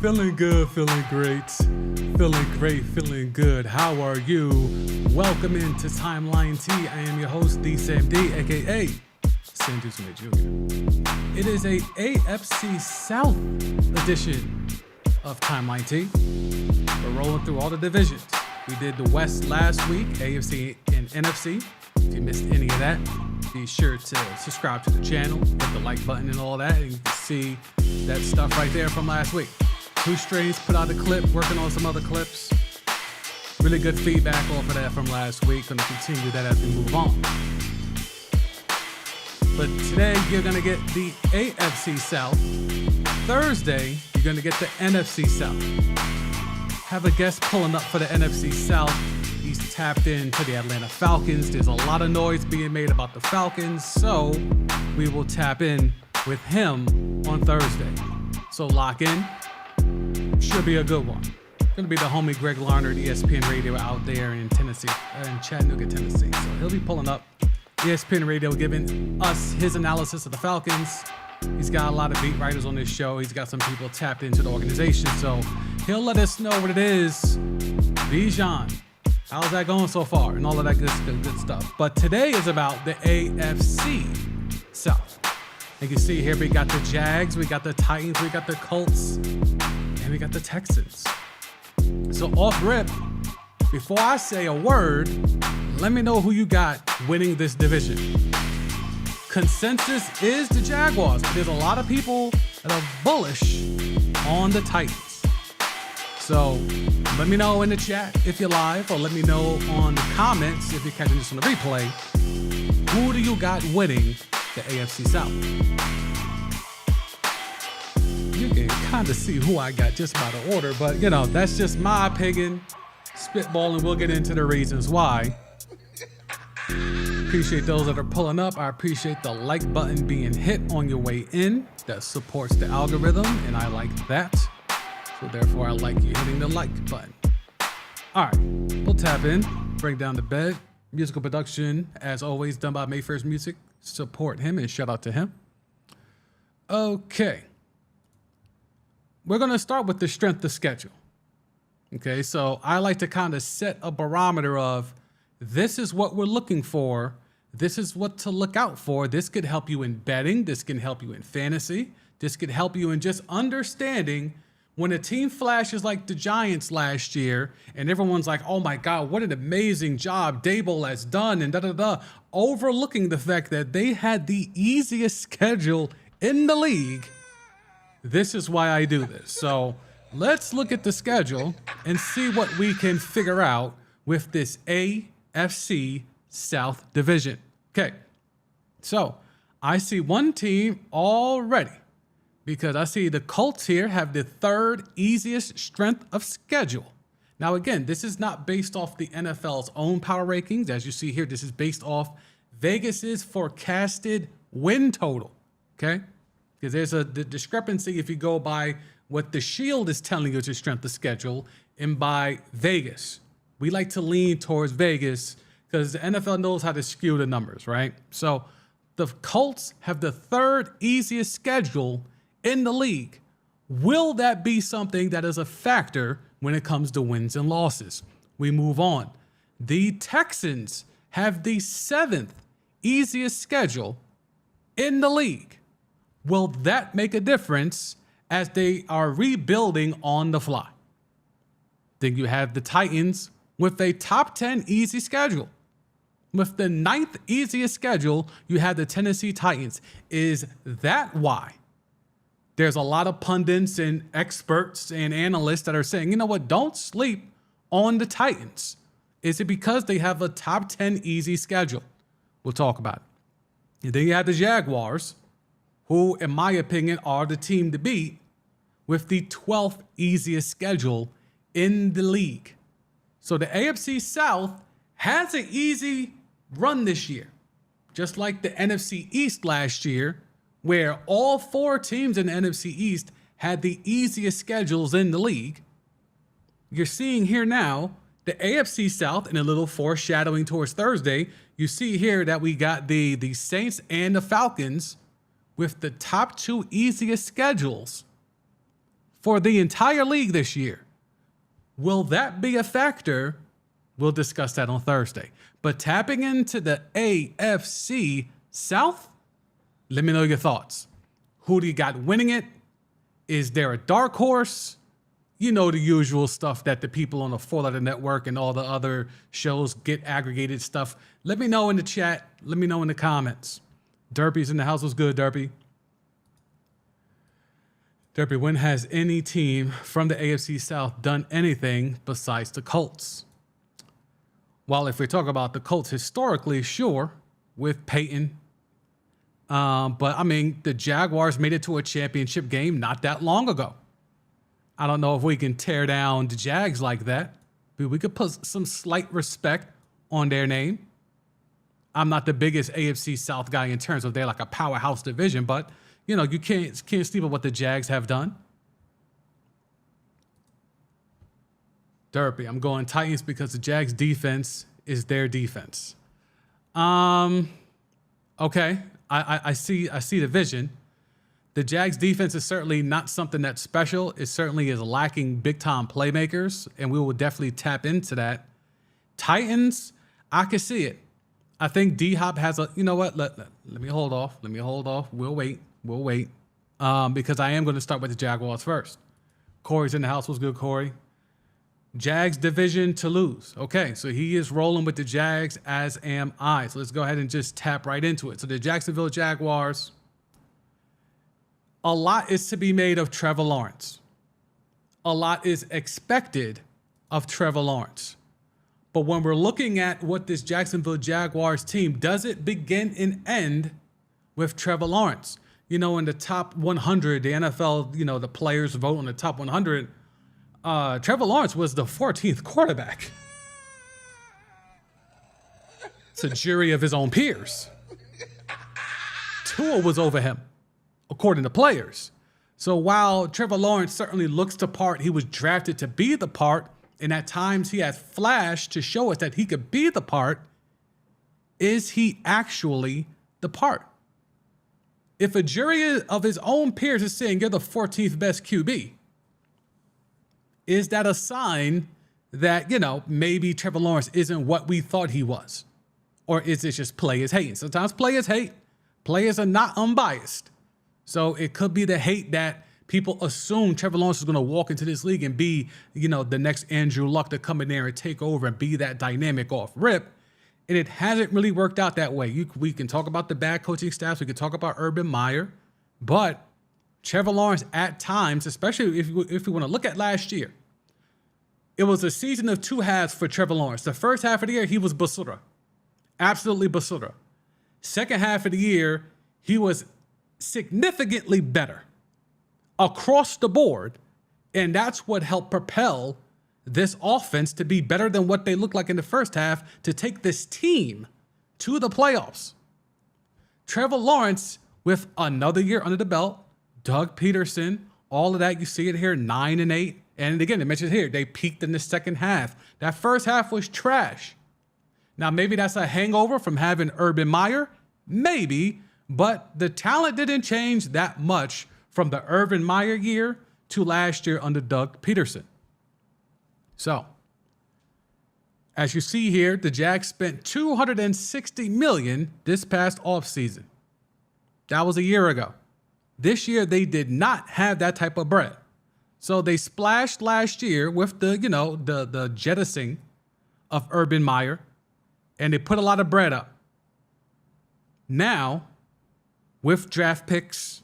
Feeling good, feeling great, feeling good. How are you? Welcome into Timeline T. I am your host, D. Sam D, aka Sam D. Smith Jr. It is a AFC South edition of Timeline T. We're rolling through all the divisions. We did the West last week, AFC and NFC. If you missed any of that, be sure to subscribe to the channel, hit the like button and all that, and you can see that stuff right there from last week. Two Strains put out a clip, working on some other clips. Really good feedback off of that from last week. Gonna continue that as we move on. But today, you're gonna get the AFC South. Thursday, you're gonna get the NFC South. Have a guest pulling up for the NFC South. He's tapped into the Atlanta Falcons. There's a lot of noise being made about the Falcons, so we will tap in with him on Thursday. So lock in. Should be a good one. Gonna be the homie Greg Larner at ESPN Radio out there in Tennessee, in Chattanooga, Tennessee. So he'll be pulling up ESPN Radio, giving us his analysis of the Falcons. He's got a lot of beat writers on this show. He's got some people tapped into the organization, so he'll let us know what it is. Bijan, how's that going so far? And all of that good stuff. But today is about the AFC South. You can see here we got the Jags, we got the Titans, we got the Colts, and we got the Texans. So off rip, before I say a word, let me know who you got winning this division. Consensus is the Jaguars. There's a lot of people that are bullish on the Titans. So let me know in the chat if you're live, or let me know on the comments if you're catching this on the replay. Who do you got winning the AFC South? You can kind of see who I got just by the order, but you know, that's just my opinion. Spitballing, we'll get into the reasons why. Appreciate those that are pulling up. I appreciate the like button being hit on your way in. That supports the algorithm, and I like that. So therefore, I like you hitting the like button. All right, we'll tap in, bring down the bed. Musical production, as always, done by Mayfair's Music. Support him and shout out to him. Okay. We're going to start with the strength of schedule. Okay, so I like to kind of set a barometer of this is what we're looking for. This is what to look out for. This could help you in betting. This can help you in fantasy. This could help you in just understanding when a team flashes like the Giants last year and everyone's like, oh my God, what an amazing job Dable has done and da-da-da, overlooking the fact that they had the easiest schedule in the league. This is why I do this. So let's look at the schedule and see what we can figure out with this AFC South division. Okay, so I see one team already, because I see the Colts here have the third easiest strength of schedule. Now, again, this is not based off the NFL's own power rankings. As you see here, this is based off Vegas's forecasted win total, okay? Because there's a discrepancy if you go by what the Shield is telling you is your strength of schedule and by Vegas. We like to lean towards Vegas because the NFL knows how to skew the numbers, right? So the Colts have the third easiest schedule in the league. Will that be something that is a factor when it comes to wins and losses? We move on. The Texans have the seventh easiest schedule in the league. Will that make a difference as they are rebuilding on the fly? Then you have the Titans with a top 10 easy schedule. With the ninth easiest schedule, you have the Tennessee Titans. Is that why? There's a lot of pundits and experts and analysts that are saying, you know what, don't sleep on the Titans. Is it because they have a top 10 easy schedule? We'll talk about it. And then you have the Jaguars, who, in my opinion, are the team to beat with the 12th easiest schedule in the league. So the AFC South has an easy run this year, just like the NFC East last year, where all four teams in the NFC East had the easiest schedules in the league. You're seeing here now the AFC South, and a little foreshadowing towards Thursday, you see here that we got the Saints and the Falcons with the top two easiest schedules for the entire league this year. Will that be a factor? We'll discuss that on Thursday. But tapping into the AFC South, let me know your thoughts. Who do you got winning it? Is there a dark horse? You know, the usual stuff that the people on the 4-Letter Network and all the other shows get aggregated stuff. Let me know in the chat. Let me know in the comments. Derpy's in the house. Was good, Derpy? Derpy, when has any team from the AFC South done anything besides the Colts? Well, if we talk about the Colts historically, sure, with Peyton. But, I mean, the Jaguars made it to a championship game not that long ago. I don't know if we can tear down the Jags like that, but we could put some slight respect on their name. I'm not the biggest AFC South guy in terms of they're like a powerhouse division, but, you know, you can't sleep on what the Jags have done. Derpy, I'm going Titans because the Jags defense is their defense. Okay, I see the vision. The Jags defense is certainly not something that's special. It certainly is lacking big-time playmakers, and we will definitely tap into that. Titans, I can see it. I think D-Hop has a, you know what, let me hold off. Let me hold off. We'll wait. Because I am going to start with the Jaguars first. Corey's in the house. What's good, Corey? Jags division to lose. Okay, so he is rolling with the Jags, as am I. So let's go ahead and just tap right into it. So the Jacksonville Jaguars, a lot is to be made of Trevor Lawrence. A lot is expected of Trevor Lawrence. But when we're looking at what this Jacksonville Jaguars team, does it begin and end with Trevor Lawrence? You know, in the top 100, the NFL, you know, the players vote on the top 100. Trevor Lawrence was the 14th quarterback. It's a jury of his own peers. Tua was over him, according to players. So while Trevor Lawrence certainly looks the part, he was drafted to be the part, and at times he has flashed to show us that he could be the part, is he actually the part? If a jury of his own peers is saying you're the 14th best QB, is that a sign that, you know, maybe Trevor Lawrence isn't what we thought he was? Or is it just players hating? Sometimes players hate. Players are not unbiased. So it could be the hate that people assume Trevor Lawrence is going to walk into this league and be, you know, the next Andrew Luck to come in there and take over and be that dynamic off rip. And it hasn't really worked out that way. We can talk about the bad coaching staffs. We can talk about Urban Meyer. But Trevor Lawrence at times, especially if we want to look at last year, it was a season of two halves for Trevor Lawrence. The first half of the year, he was basura. Absolutely basura. Second half of the year, he was significantly better across the board. And that's what helped propel this offense to be better than what they looked like in the first half, to take this team to the playoffs. Trevor Lawrence, with another year under the belt, Doug Peterson, all of that, you see it here, 9-8. And again, it mentions here, they peaked in the second half. That first half was trash. Now, maybe that's a hangover from having Urban Meyer. Maybe. But the talent didn't change that much from the Urban Meyer year to last year under Doug Peterson. So, as you see here, the Jags spent $260 million this past offseason. That was a year ago. This year, they did not have that type of bread. So they splashed last year with the, you know, the jettisoning of Urban Meyer, and they put a lot of bread up. Now, with draft picks,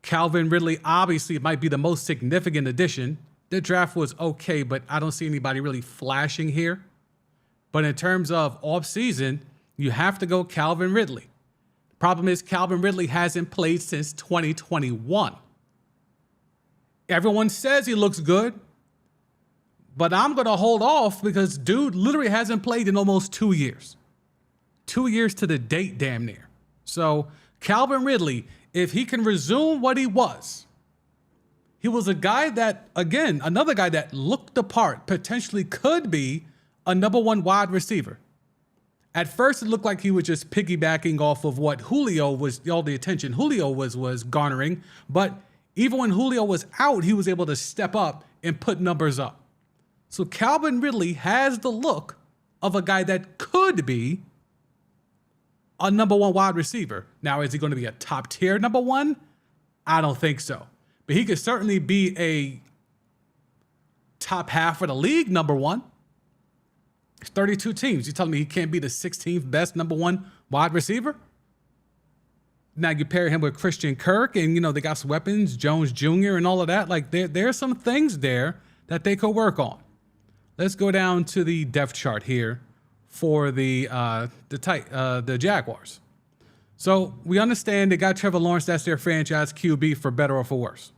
Calvin Ridley obviously might be the most significant addition. The draft was okay, but I don't see anybody really flashing here. But in terms of offseason, you have to go Calvin Ridley. The problem is Calvin Ridley hasn't played since 2021. Everyone says he looks good, but I'm going to hold off because dude literally hasn't played in almost 2 years. 2 years to the date, damn near. So Calvin Ridley, if he can resume what he was a guy that, again, another guy that looked the part, potentially could be a number one wide receiver. At first, it looked like he was just piggybacking off of what Julio was, all the attention Julio was garnering. But Even when Julio was out, he was able to step up and put numbers up. So Calvin Ridley has the look of a guy that could be a number one wide receiver. Now, is he going to be a top tier number one? I don't think so. But he could certainly be a top half of the league number one. It's 32 teams. You telling me he can't be the 16th best number one wide receiver? Now you pair him with Christian Kirk and, they got some weapons, Jones Jr. and all of that. Like there's some things there that they could work on. Let's go down to the depth chart here for the Jaguars. So we understand they got Trevor Lawrence. That's their franchise QB for better or for worse.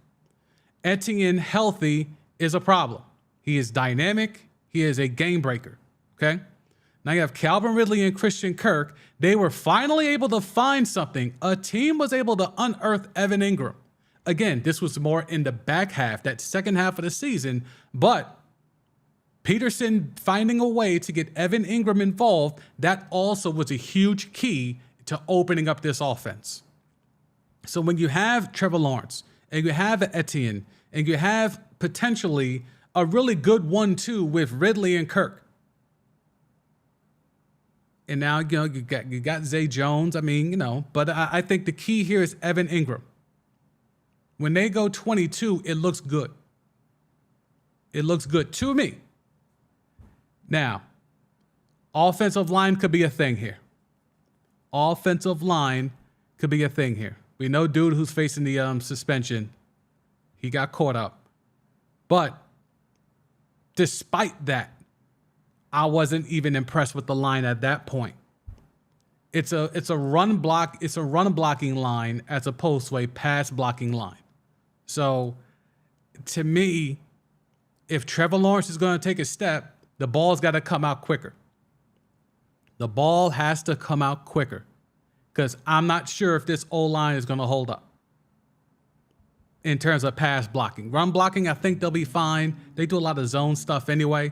Etienne healthy is a problem. He is dynamic. He is a game breaker. Okay. Now you have Calvin Ridley and Christian Kirk. They were finally able to find something. A team was able to unearth Evan Ingram. Again, this was more in the back half, that second half of the season, but Peterson finding a way to get Evan Ingram involved, that also was a huge key to opening up this offense. So when you have Trevor Lawrence and you have Etienne and you have potentially a really good 1-2 with Ridley and Kirk, and now, you got Zay Jones. But I think the key here is Evan Ingram. When they go 22, it looks good. It looks good to me. Now, offensive line could be a thing here. Offensive line could be a thing here. We know dude who's facing the suspension. He got caught up. But despite that, I wasn't even impressed with the line at that point. It's a run blocking line as opposed to a pass blocking line. So to me, if Trevor Lawrence is going to take a step, the ball's got to come out quicker. The ball has to come out quicker because I'm not sure if this O-line is going to hold up in terms of pass blocking. Run blocking, I think they'll be fine. They do a lot of zone stuff anyway.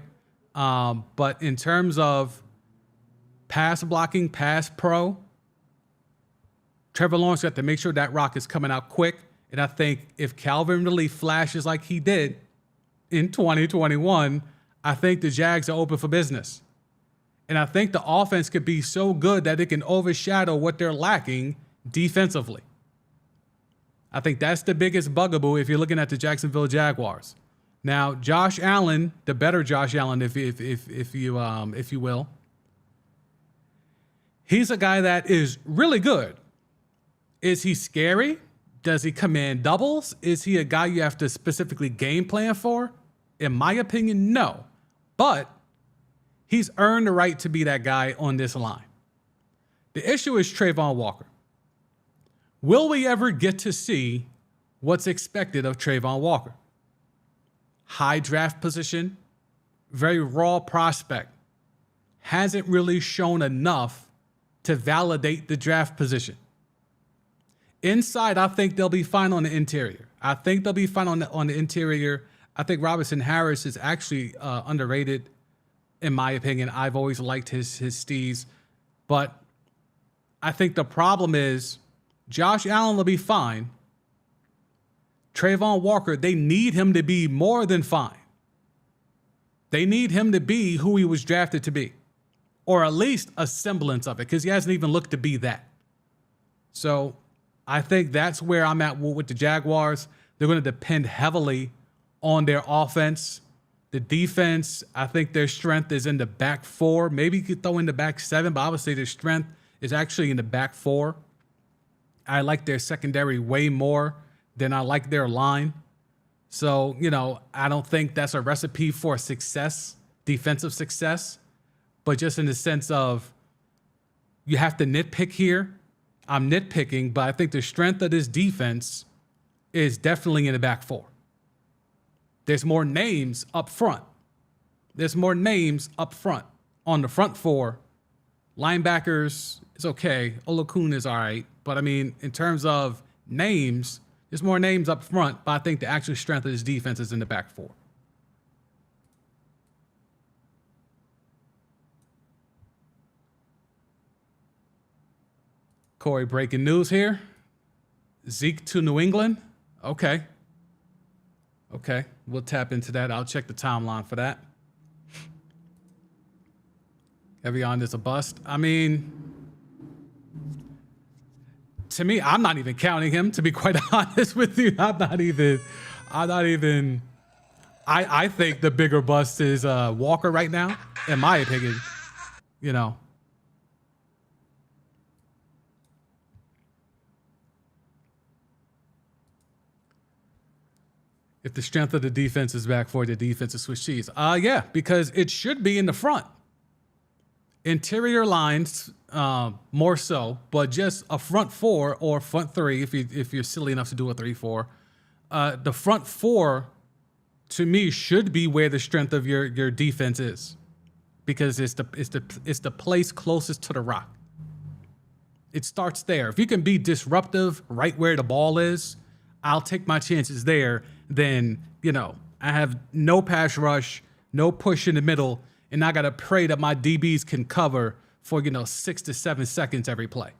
But in terms of pass blocking, pass pro, Trevor Lawrence got to make sure that rock is coming out quick. And I think if Calvin Ridley flashes like he did in 2021, I think the Jags are open for business. And I think the offense could be so good that it can overshadow what they're lacking defensively. I think that's the biggest bugaboo if you're looking at the Jacksonville Jaguars. Now, Josh Allen, the better Josh Allen, if you will, he's a guy that is really good. Is he scary? Does he command doubles? Is he a guy you have to specifically game plan for? In my opinion, no. But he's earned the right to be that guy on this line. The issue is Trayvon Walker. Will we ever get to see what's expected of Trayvon Walker? High draft position, very raw prospect, hasn't really shown enough to validate the draft position. Inside, I think they'll be fine on the interior. I think the interior. I think Robinson Harris is actually underrated, in my opinion. I've always liked his steez. But I think the problem is Josh Allen will be fine. Trayvon Walker, they need him to be more than fine. They need him to be who he was drafted to be, or at least a semblance of it, because he hasn't even looked to be that. So I think that's where I'm at with the Jaguars. They're going to depend heavily on their offense. The defense, I think their strength is in the back four. Maybe you could throw in the back seven, but I would say their strength is actually in the back four. I like their secondary way more than I like their line. So, I don't think that's a recipe for success, defensive success, but just in the sense of you have to nitpick here. I'm nitpicking, but I think the strength of this defense is definitely in the back four. There's more names up front. On the front four. Linebackers is okay. Olakun is all right. But, in terms of names, there's more names up front, but I think the actual strength of this defense is in the back four. Corey, breaking news here. Zeke to New England. Okay. Okay, we'll tap into that. I'll check the timeline for that. Evian is a bust. I mean, to me, I'm not even counting him, to be quite honest with you. I think the bigger bust is Walker right now, in my opinion. You know. If the strength of the defense is back for the defense to switch cheese. Yeah, because it should be in the front. Interior lines, more so, but just a front four or front three, if you're silly enough to do a 3-4. The front four, to me, should be where the strength of your defense is, because it's the place closest to the rock. It starts there. If you can be disruptive right where the ball is, I'll take my chances there. Then, I have no pass rush, no push in the middle, and I got to pray that my DBs can cover for, 6 to 7 seconds every play.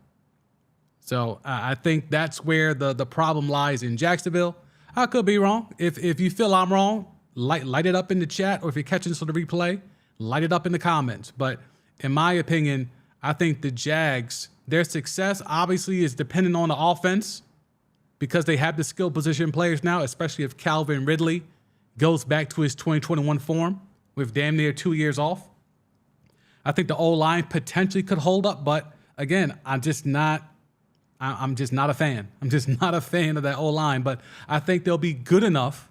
So I think that's where the problem lies in Jacksonville. I could be wrong. If you feel I'm wrong, light it up in the chat, or if you're catching this on the replay, light it up in the comments. But in my opinion, I think the Jags, their success obviously is dependent on the offense, because they have the skill position players now, especially if Calvin Ridley goes back to his 2021 form with damn near 2 years off. I think the O-line potentially could hold up, but again, I'm just not a fan. I'm just not a fan of that O-line, but I think they'll be good enough,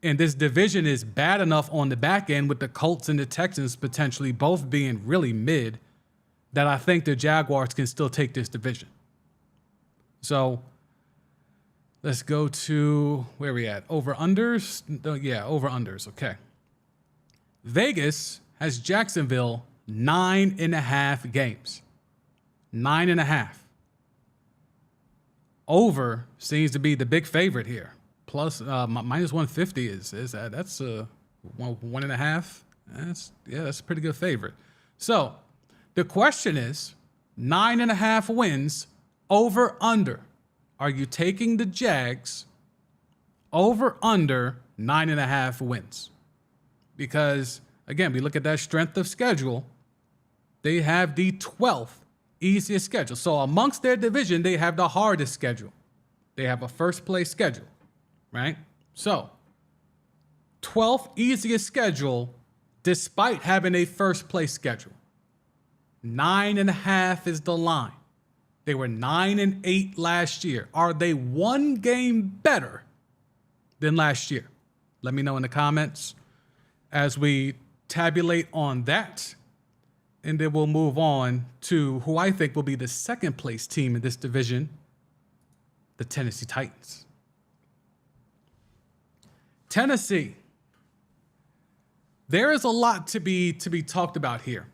and this division is bad enough on the back end with the Colts and the Texans potentially both being really mid, that I think the Jaguars can still take this division. So let's go to where we at? Over-unders? Yeah, over-unders. Okay. Vegas has Jacksonville 9.5 games. 9.5. Over seems to be the big favorite here. Plus, minus 150 is that's 1.5. That's a pretty good favorite. So the question is, 9.5 wins. Over, under. Are you taking the Jags over, under 9.5 wins? Because, again, we look at that strength of schedule. They have the 12th easiest schedule. So amongst their division, they have the hardest schedule. They have a first place schedule, right? So 12th easiest schedule despite having a first place schedule. 9.5 is the line. They were 9-8 last year. Are they one game better than last year? Let me know in the comments as we tabulate on that. And then we'll move on to who I think will be the second place team in this division, the Tennessee Titans. Tennessee. There is a lot to be talked about here.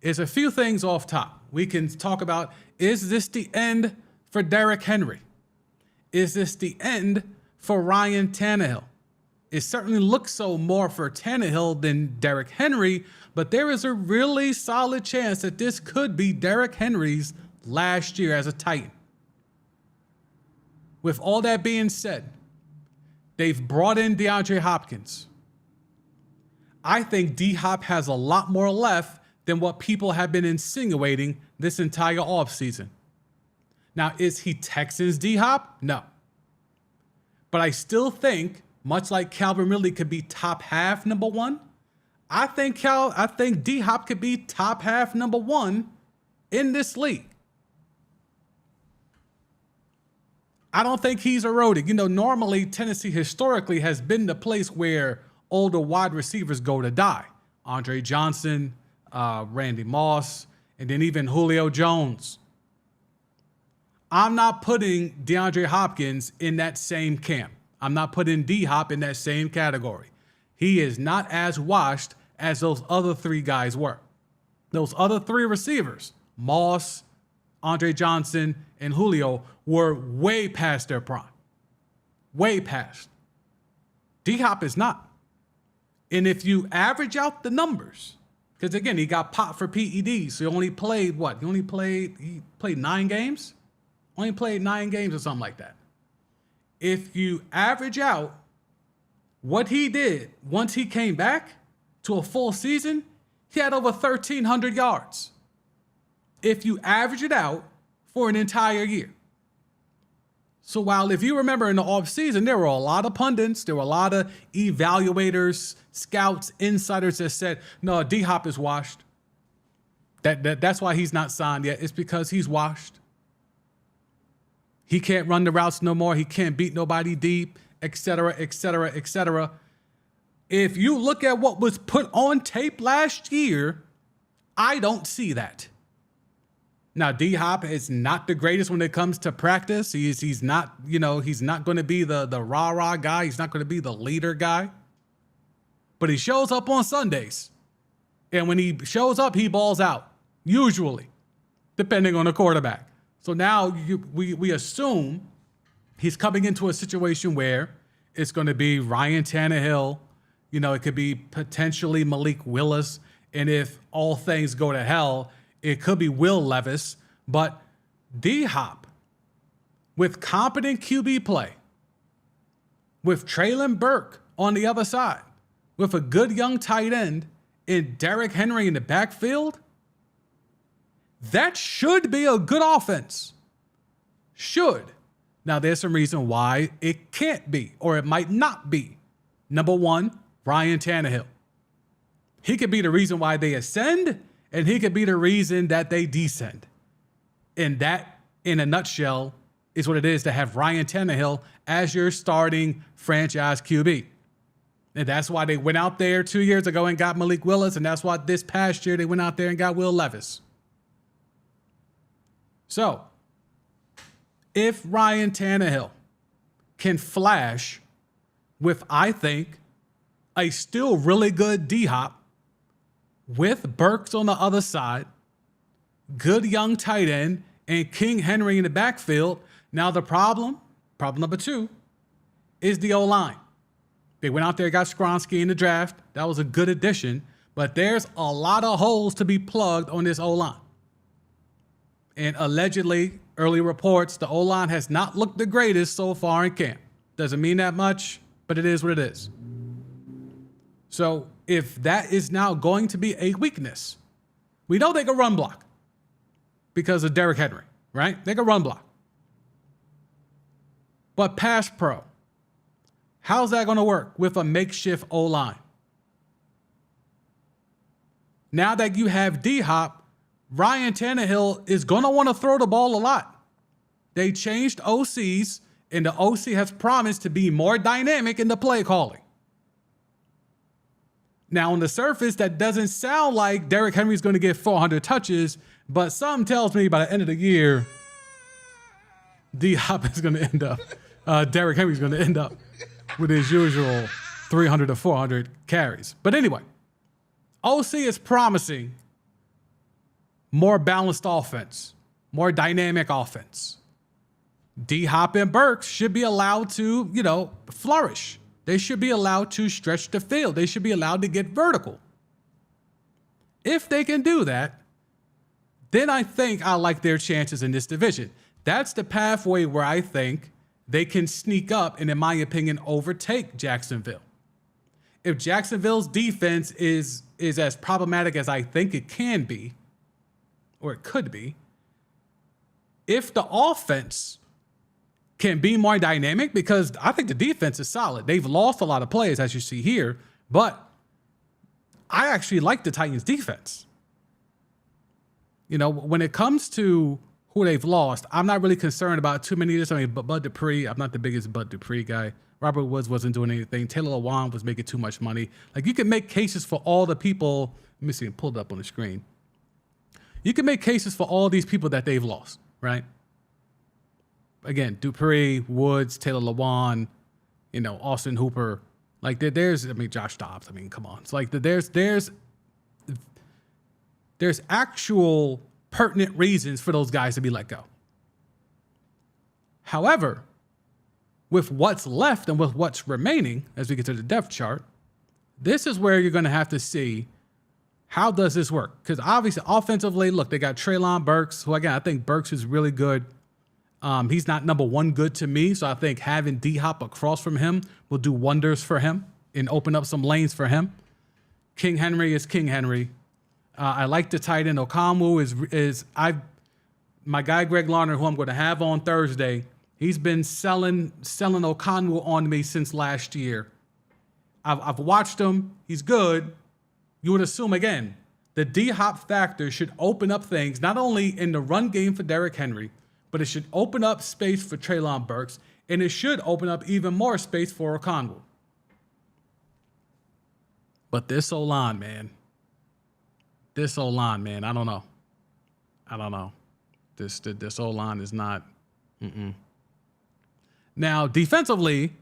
There's a few things off top. We can talk about, is this the end for Derrick Henry? Is this the end for Ryan Tannehill? It certainly looks so more for Tannehill than Derrick Henry, but there is a really solid chance that this could be Derrick Henry's last year as a Titan. With all that being said, they've brought in DeAndre Hopkins. I think D-Hop has a lot more left than what people have been insinuating this entire offseason. Now, is he Texans D-Hop? No. But I still think, much like Calvin Ridley could be top half number one, I think D-Hop could be top half number one in this league. I don't think he's eroded. Normally Tennessee historically has been the place where older wide receivers go to die. Andre Johnson, Randy Moss, and then even Julio Jones. I'm not putting DeAndre Hopkins in that same camp. I'm not putting D-Hop in that same category. He is not as washed as those other three guys were. Those other three receivers, Moss, Andre Johnson, and Julio, were way past their prime. Way past. D-Hop is not. And if you average out the numbers, because again, he got popped for PEDs, so he played 9 games? Only played 9 games or something like that. If you average out what he did once he came back to a full season, he had over 1,300 yards. If you average it out for an entire year. So while if you remember in the offseason, there were a lot of pundits, there were a lot of evaluators, scouts, insiders that said, no, D-Hop is washed. That's why he's not signed yet. It's because he's washed. He can't run the routes no more. He can't beat nobody deep, et cetera, et cetera, et cetera. If you look at what was put on tape last year, I don't see that. Now, D-Hop is not the greatest when it comes to practice. He's not, he's not going to be the rah-rah guy. He's not going to be the leader guy. But he shows up on Sundays. And when he shows up, he balls out, usually, depending on the quarterback. So now we assume he's coming into a situation where it's going to be Ryan Tannehill. It could be potentially Malik Willis. And if all things go to hell, it could be Will Levis. But D-Hop, with competent QB play, with Treylon Burke on the other side, with a good young tight end, and Derrick Henry in the backfield, that should be a good offense. Should. Now, there's some reason why it can't be, or it might not be. Number one, Ryan Tannehill. He could be the reason why they ascend, and he could be the reason that they descend. And that, in a nutshell, is what it is to have Ryan Tannehill as your starting franchise QB. And that's why they went out there 2 years ago and got Malik Willis, and that's why this past year they went out there and got Will Levis. So, if Ryan Tannehill can flash with, I think, a still really good D-Hop, with Burks on the other side, good young tight end, and King Henry in the backfield. Now the problem number two, is the O-line. They went out there and got Skronsky in the draft. That was a good addition, but there's a lot of holes to be plugged on this O-line. And allegedly, early reports, the O-line has not looked the greatest so far in camp. Doesn't mean that much, but it is what it is. So if that is now going to be a weakness, we know they can run block because of Derrick Henry, right? They can run block. But pass pro, how's that going to work with a makeshift O-line? Now that you have D-Hop, Ryan Tannehill is going to want to throw the ball a lot. They changed OCs, and the OC has promised to be more dynamic in the play calling. Now, on the surface, that doesn't sound like Derrick Henry's going to get 400 touches, but something tells me by the end of the year, D-Hop is going to end up, Derrick Henry's going to end up with his usual 300 to 400 carries. But anyway, OC is promising more balanced offense, more dynamic offense. D-Hop and Burks should be allowed to, flourish. They should be allowed to stretch the field. They should be allowed to get vertical. If they can do that, then I think I like their chances in this division. That's the pathway where I think they can sneak up and, in my opinion, overtake Jacksonville. If Jacksonville's defense is as problematic as I think it can be, or it could be, if the offense can be more dynamic, because I think the defense is solid. They've lost a lot of players, as you see here, but I actually like the Titans' defense. When it comes to who they've lost, I'm not really concerned about too many of this. I mean, Bud Dupree, I'm not the biggest Bud Dupree guy. Robert Woods wasn't doing anything. Taylor Lewan was making too much money. You can make cases for all the people. Let me see, pulled up on the screen. You can make cases for all these people that they've lost, right? Again, Dupree, Woods, Taylor Lewan, Austin Hooper. Josh Dobbs. Come on. It's there's actual pertinent reasons for those guys to be let go. However, with what's left and with what's remaining, as we get to the depth chart, this is where you're going to have to see how does this work? Because obviously, offensively, look, they got Treylon Burks, who, again, I think Burks is really good. He's not number one good to me, so I think having D-Hop across from him will do wonders for him and open up some lanes for him. King Henry is King Henry. I like the tight end. Okonwu my guy Greg Larner, who I'm going to have on Thursday. He's been selling Okonwu on me since last year. I've watched him. He's good. You would assume, again, the D-Hop factor should open up things, not only in the run game for Derrick Henry, but it should open up space for Treylon Burks, and it should open up even more space for Okonwu. But this O-line, man. I don't know. This O-line is not. Now, defensively,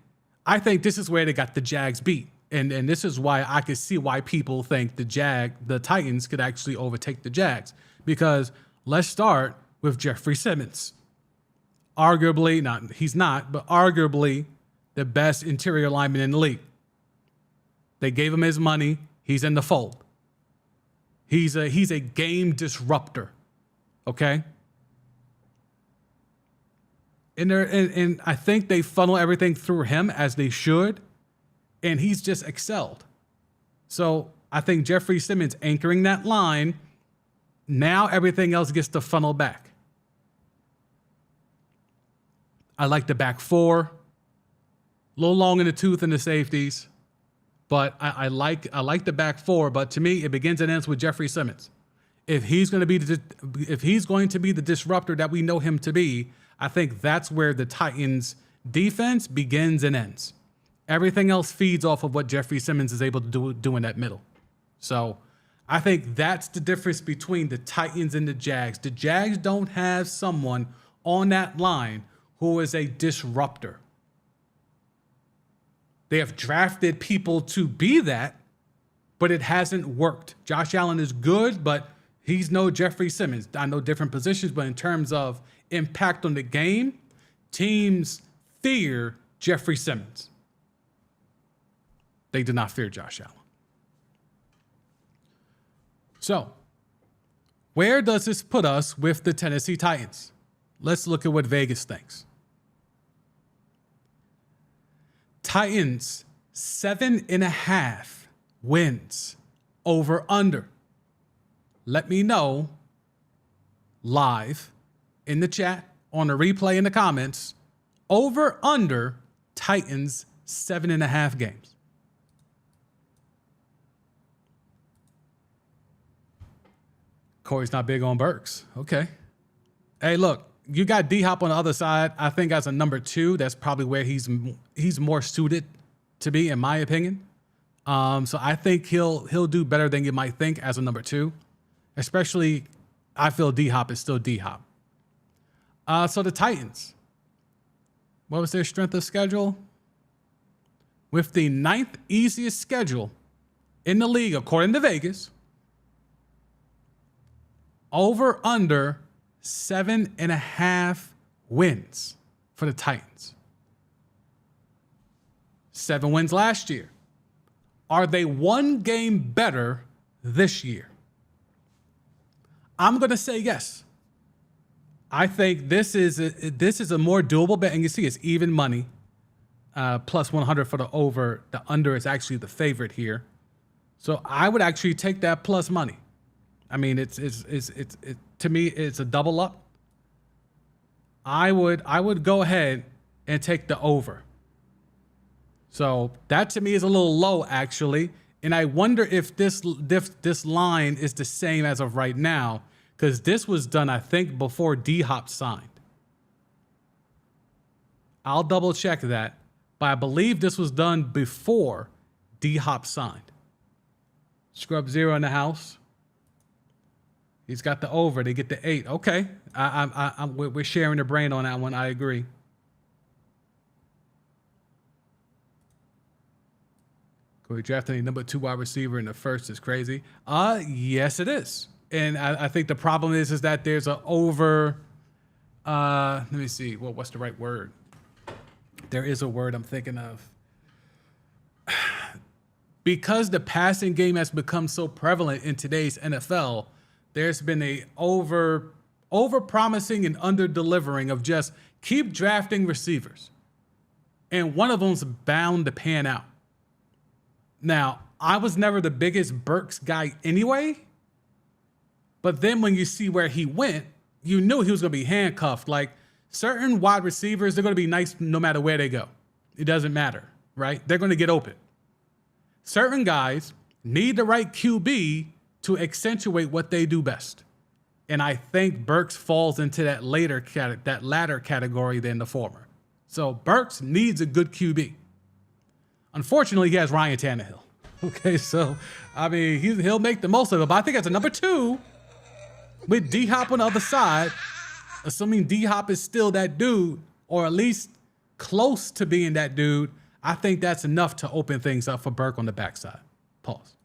I think this is where they got the Jags beat. And this is why I could see why people think the Titans could actually overtake the Jags. Because let's start with Jeffrey Simmons. He's not, but arguably the best interior lineman in the league. They gave him his money. He's in the fold. He's a game disruptor. Okay? And I think they funnel everything through him as they should. And he's just excelled. So I think Jeffrey Simmons anchoring that line, now everything else gets to funnel back. I like the back four. A little long in the tooth in the safeties. But I like the back four. But to me, it begins and ends with Jeffrey Simmons. If he's going to be the disruptor that we know him to be, I think that's where the Titans' defense begins and ends. Everything else feeds off of what Jeffrey Simmons is able to do in that middle. So I think that's the difference between the Titans and the Jags. The Jags don't have someone on that line who is a disruptor. They have drafted people to be that, but it hasn't worked. Josh Allen is good, but he's no Jeffrey Simmons. I know different positions, but in terms of impact on the game, teams fear Jeffrey Simmons. They do not fear Josh Allen. So, where does this put us with the Tennessee Titans? Let's look at what Vegas thinks. Titans, 7.5 wins over under. Let me know live in the chat, on the replay in the comments, over under Titans 7.5 games. Corey's not big on Burks. Okay. Hey, look, you got D-Hop on the other side. I think as a number 2, that's probably where he's more suited to be, in my opinion. So I think he'll do better than you might think as a number 2. Especially, I feel D-Hop is still D-Hop. So the Titans, what was their strength of schedule? With the 9th easiest schedule in the league, according to Vegas, over under 7.5 wins for the Titans. 7 wins last year. Are they one game better this year? I'm going to say yes. I think this is a more doable bet, and you see it's even money, plus 100 for the over. The under is actually the favorite here, so I would actually take that plus money. I mean, it's to me it's a double up. I would go ahead and take the over. So that to me is a little low actually, and I wonder if this line is the same as of right now, because this was done I think before D-Hop signed. I'll double check that, but I believe this was done before D-Hop signed. Scrub 0 in the house. He's got the over. They get the 8. Okay, we're sharing the brain on that one. I agree. Could we draft any number 2 wide receiver in the first is crazy. Yes, it is. And I think the problem is that there's an over. Let me see. What's the right word? There is a word I'm thinking of. Because the passing game has become so prevalent in today's NFL, there's been a over over-promising and under-delivering of just keep drafting receivers. And one of them's bound to pan out. Now, I was never the biggest Burks guy anyway, but then when you see where he went, you knew he was going to be handcuffed. Like, certain wide receivers, they're going to be nice no matter where they go. It doesn't matter, right? They're going to get open. Certain guys need the right QB to accentuate what they do best. And I think Burks falls into that latter category than the former. So Burks needs a good QB. Unfortunately, he has Ryan Tannehill. Okay, so, I mean, he'll make the most of it. But I think as a number 2, with D-Hop on the other side, assuming D-Hop is still that dude, or at least close to being that dude, I think that's enough to open things up for Burke on the backside. Pause.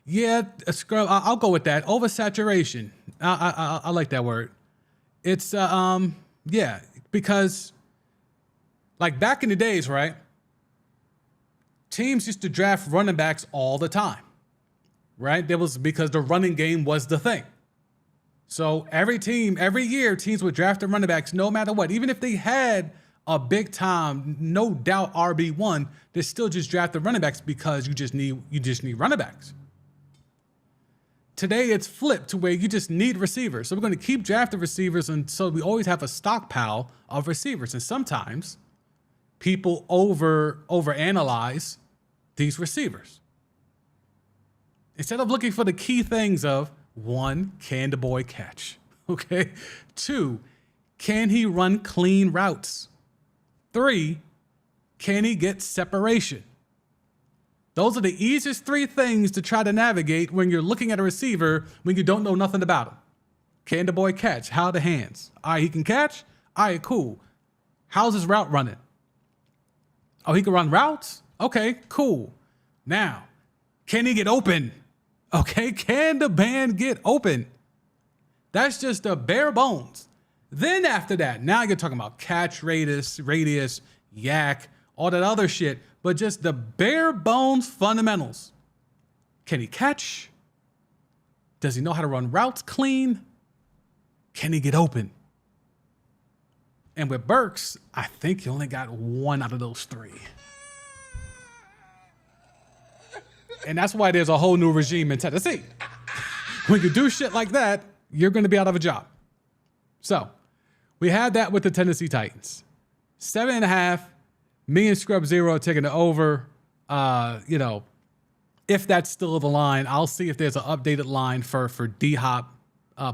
Yeah, I'll go with that. Oversaturation. I like that word. It's, yeah, because, like, back in the days, right, teams used to draft running backs all the time, right? That was because the running game was the thing. So every year, teams would draft the running backs no matter what. Even if they had a big time, no doubt RB1, they still just draft the running backs because you just need running backs. Today, it's flipped to where you just need receivers. So we're going to keep drafting receivers, and so we always have a stockpile of receivers. And sometimes people overanalyze these receivers. Instead of looking for the key things of, 1, can the boy catch? Okay. 2, can he run clean routes? 3, can he get separation? Those are the easiest 3 things to try to navigate when you're looking at a receiver when you don't know nothing about him. Can the boy catch? How are the hands? All right, he can catch? All right, cool. How's his route running? Oh, he can run routes? Okay, cool. Now, can he get open? Okay, can the man get open? That's just the bare bones. Then after that, now you're talking about catch radius, yak, all that other shit, but just the bare bones fundamentals. Can he catch? Does he know how to run routes clean? Can he get open? And with Burks, I think he only got 1 out of those 3. And that's why there's a whole new regime in Tennessee. When you do shit like that, you're going to be out of a job. So we had that with the Tennessee Titans. 7.5, me and Scrub Zero are taking it over. If that's still the line, I'll see if there's an updated line for D-Hop,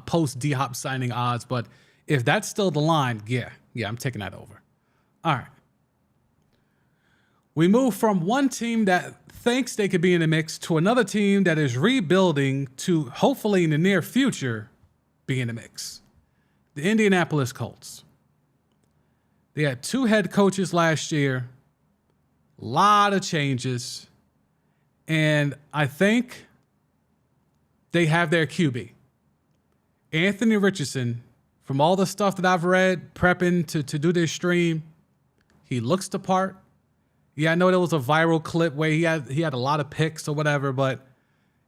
post D-Hop signing odds. But if that's still the line, yeah, I'm taking that over. All right. We move from one team that thinks they could be in the mix to another team that is rebuilding to hopefully in the near future be in the mix. The Indianapolis Colts. They had 2 head coaches last year, a lot of changes, and I think they have their QB. Anthony Richardson, from all the stuff that I've read, prepping to do this stream, he looks the part. Yeah, I know there was a viral clip where he had a lot of picks or whatever, but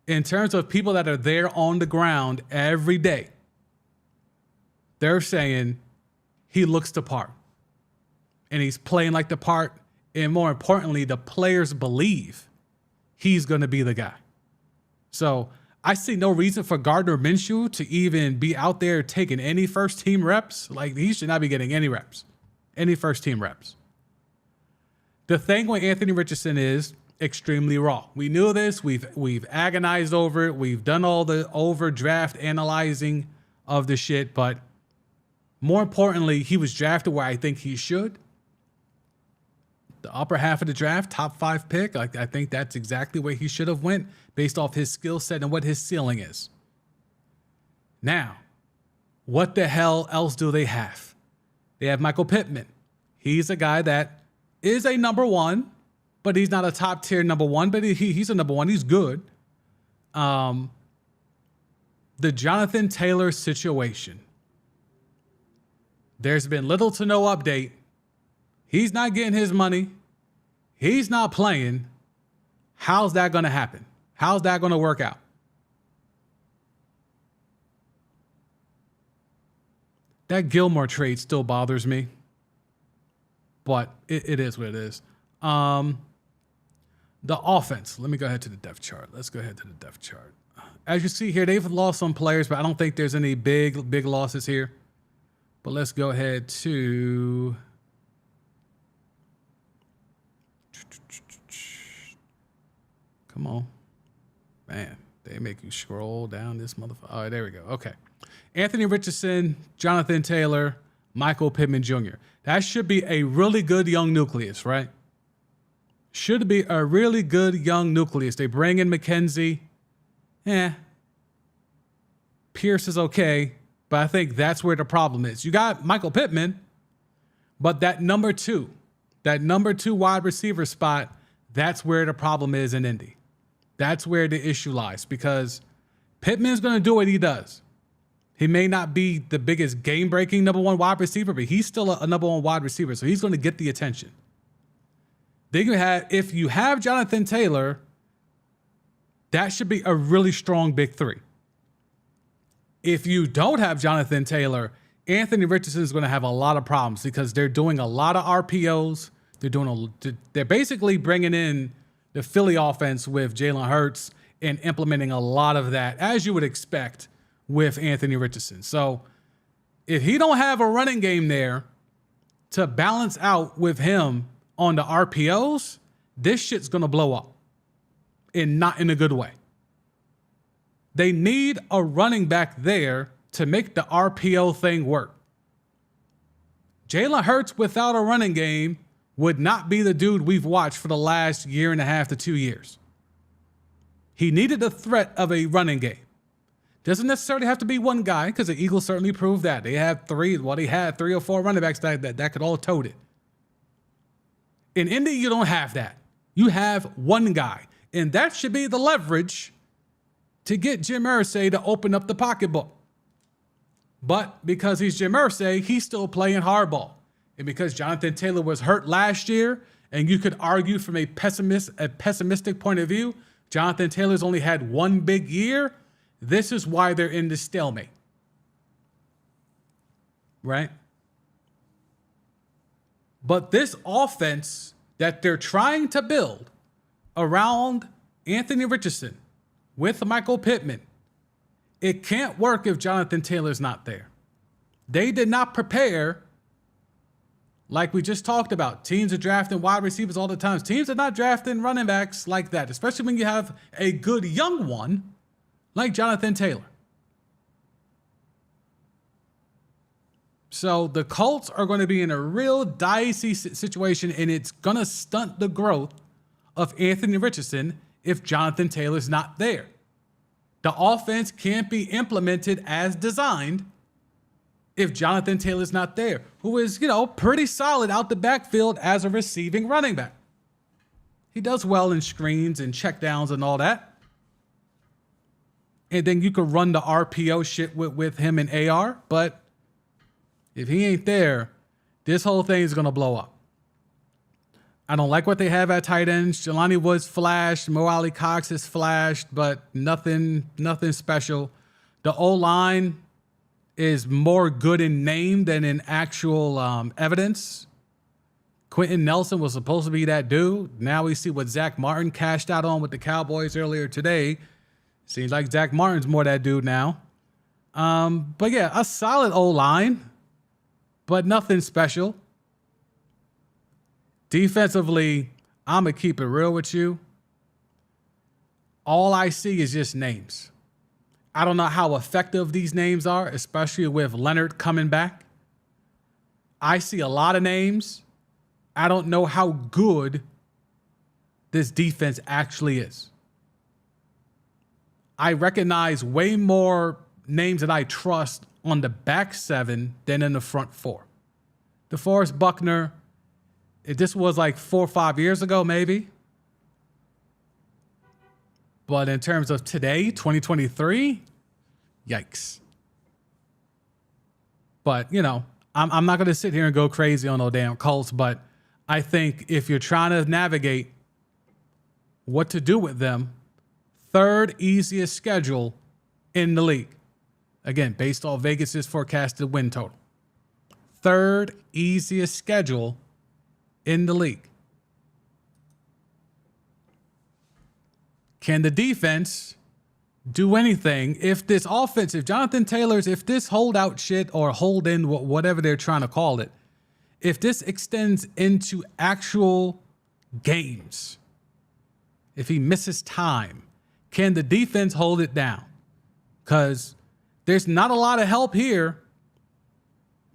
in terms of people that are there on the ground every day, they're saying he looks the part. And he's playing like the part. And more importantly, the players believe he's going to be the guy. So I see no reason for Gardner Minshew to even be out there taking any first-team reps. Like, he should not be getting any reps, any first-team reps. The thing with Anthony Richardson is extremely raw. We knew this. We've agonized over it. We've done all the overdraft analyzing of the shit. But more importantly, he was drafted where I think he should. The upper half of the draft, top 5 pick. I think that's exactly where he should have went based off his skill set and what his ceiling is. Now, what the hell else do they have? They have Michael Pittman. He's a guy that is a number 1, but he's not a top tier number 1, but he's a number 1. He's good. The Jonathan Taylor situation. There's been little to no update. He's not getting his money. He's not playing. How's that going to happen? How's that going to work out? That Gilmore trade still bothers me, but it is what it is. The offense. Let me go ahead to the depth chart. Let's go ahead to the depth chart. As you see here, they've lost some players, but I don't think there's any big losses here. But let's go ahead to... Come on. Man, they make you scroll down this motherfucker. All right, there we go. Okay. Anthony Richardson, Jonathan Taylor, Michael Pittman Jr. That should be a really good young nucleus, right? Should be a really good young nucleus. They bring in McKenzie. Pierce is okay, but I think that's where the problem is. You got Michael Pittman, but that number two wide receiver spot, that's where the problem is in Indy. That's where the issue lies, because Pittman's going to do what he does. He may not be the biggest game-breaking number one wide receiver, but he's still a number one wide receiver, so he's going to get the attention. Then you have, if you have Jonathan Taylor, that should be a really strong big three. If you don't have Jonathan Taylor, Anthony Richardson is going to have a lot of problems because they're doing a lot of RPOs. They're basically bringing in the Philly offense with Jalen Hurts and implementing a lot of that, as you would expect with Anthony Richardson. So if he don't have a running game there to balance out with him on the RPOs, this shit's going to blow up, and not in a good way. They need a running back there to make the RPO thing work. Jalen Hurts without a running game would not be the dude we've watched for the last year and a half to 2 years. He needed the threat of a running game. Doesn't necessarily have to be one guy, because the Eagles certainly proved that. They had three or four running backs that could all tote it. In Indy, you don't have that. You have one guy, and that should be the leverage to get Jim Irsay to open up the pocketbook. But because he's Jim Irsay, he's still playing hardball. And because Jonathan Taylor was hurt last year, and you could argue from a pessimistic point of view, Jonathan Taylor's only had one big year. This is why they're in this stalemate. Right? But this offense that they're trying to build around Anthony Richardson with Michael Pittman, it can't work if Jonathan Taylor's not there. They did not prepare, like we just talked about. Teams are drafting wide receivers all the time. Teams are not drafting running backs like that, especially when you have a good young one like Jonathan Taylor. So the Colts are going to be in a real dicey situation, and it's going to stunt the growth of Anthony Richardson if Jonathan Taylor's not there. The offense can't be implemented as designed if Jonathan Taylor's not there, who is, pretty solid out the backfield as a receiving running back. He does well in screens and checkdowns and all that. And then you could run the RPO shit with him and AR, but if he ain't there, this whole thing is going to blow up. I don't like what they have at tight ends. Jelani Woods flashed. Mo Ali Cox has flashed, but nothing special. The O-line is more good in name than in actual evidence. Quentin Nelson was supposed to be that dude. Now we see what Zach Martin cashed out on with the Cowboys earlier today. Seems like Zach Martin's more that dude now. But yeah, a solid O-line, but nothing special. Defensively, I'm going to keep it real with you. All I see is just names. I don't know how effective these names are, especially with Leonard coming back. I see a lot of names. I don't know how good this defense actually is. I recognize way more names that I trust on the back seven than in the front four. DeForest Buckner, if this was like 4 or 5 years ago, maybe. But in terms of today, 2023, yikes. But, I'm not going to sit here and go crazy on no damn Colts, but I think if you're trying to navigate what to do with them, third easiest schedule in the league. Again, based off Vegas's forecasted win total. third easiest schedule in the league. Can the defense do anything if this offense, if Jonathan Taylor's, if this holdout shit or hold in, whatever they're trying to call it, if this extends into actual games, if he misses time, can the defense hold it down? Because there's not a lot of help here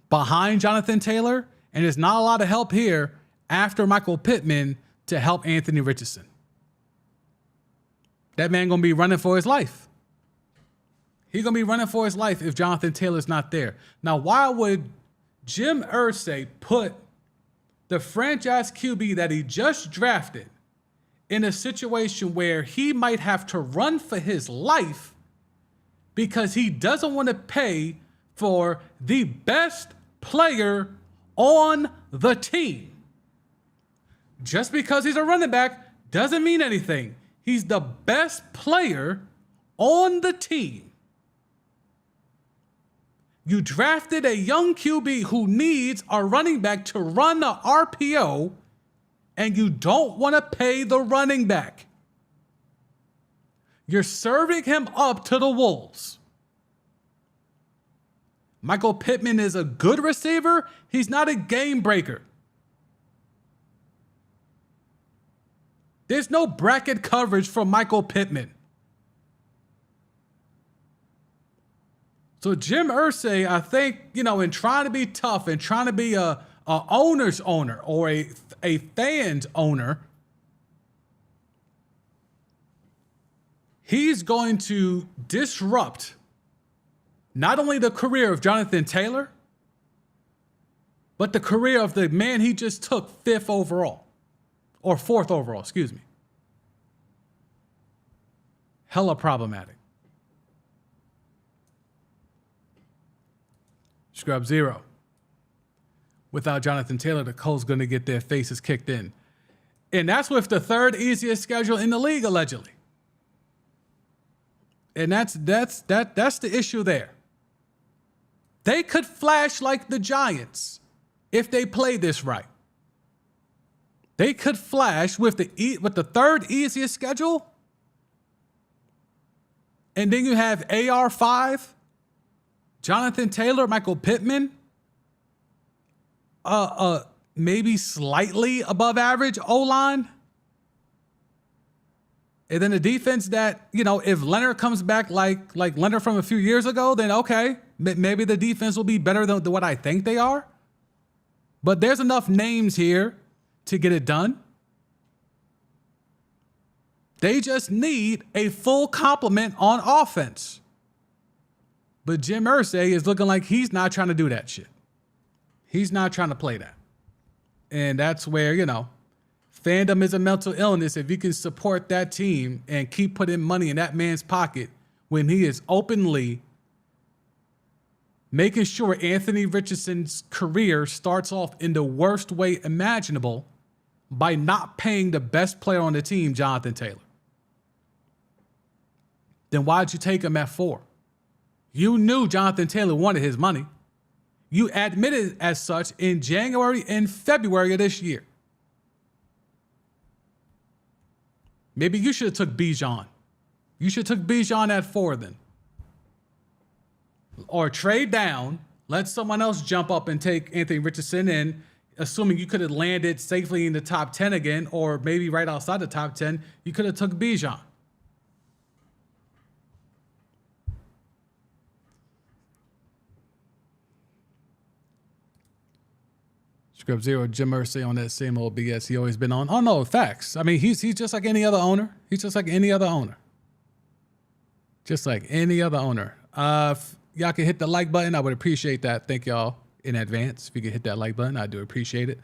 behind Jonathan Taylor, and there's not a lot of help here after Michael Pittman to help Anthony Richardson. That man gonna be running for his life. He's gonna be running for his life if Jonathan Taylor's not there. Now, why would Jim Irsay put the franchise QB that he just drafted in a situation where he might have to run for his life because he doesn't want to pay for the best player on the team? Just because he's a running back doesn't mean anything. He's the best player on the team. You drafted a young QB who needs a running back to run the RPO, and you don't want to pay the running back. You're serving him up to the wolves. Michael Pittman is a good receiver. He's not a game breaker. There's no bracket coverage for Michael Pittman. So Jim Irsay, I think, in trying to be tough and trying to be a owner's owner or a fan's owner, he's going to disrupt not only the career of Jonathan Taylor, but the career of the man he just took 4th overall. Hella problematic. Scrub Zero. Without Jonathan Taylor, the Colts going to get their faces kicked in. And that's with the third easiest schedule in the league, allegedly. And that's the issue there. They could flash like the Giants if they play this right. They could flash with the third easiest schedule. And then you have AR5, Jonathan Taylor, Michael Pittman, maybe slightly above average O-line. And then the defense that, if Leonard comes back like Leonard from a few years ago, then okay, maybe the defense will be better than what I think they are. But there's enough names here to get it done. They just need a full complement on offense. But Jim Irsay is looking like he's not trying to do that shit. He's not trying to play that. And that's where, fandom is a mental illness. If you can support that team and keep putting money in that man's pocket when he is openly making sure Anthony Richardson's career starts off in the worst way imaginable by not paying the best player on the team, Jonathan Taylor, then why'd you take him at 4? You knew Jonathan Taylor wanted his money. You admitted as such in January and February of this year. Maybe you should have took Bijan. You should have took Bijan at 4 then. Or trade down, let someone else jump up and take Anthony Richardson in, assuming you could have landed safely in the top 10 again, or maybe right outside the top 10, you could have took Bijan. Scrub Zero, Jim Irsay on that same old BS he always been on. Oh no, facts. I mean, he's just like any other owner. He's just like any other owner. Just like any other owner. If y'all can hit the like button, I would appreciate that. Thank y'all in advance. If you could hit that like button, I do appreciate it.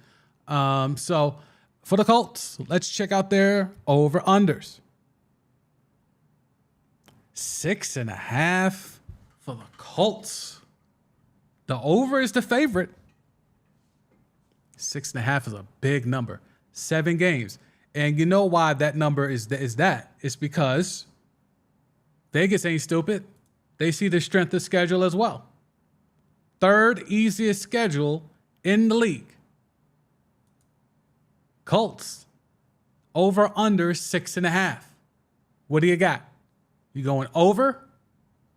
So for the Colts, let's check out their over-unders. 6.5 for the Colts. The over is the favorite. 6.5 is a big number. 7 games. And you know why that number is that? It's because Vegas ain't stupid. They see the strength of schedule as well. Third easiest schedule in the league. Colts, over under 6.5. What do you got? You going over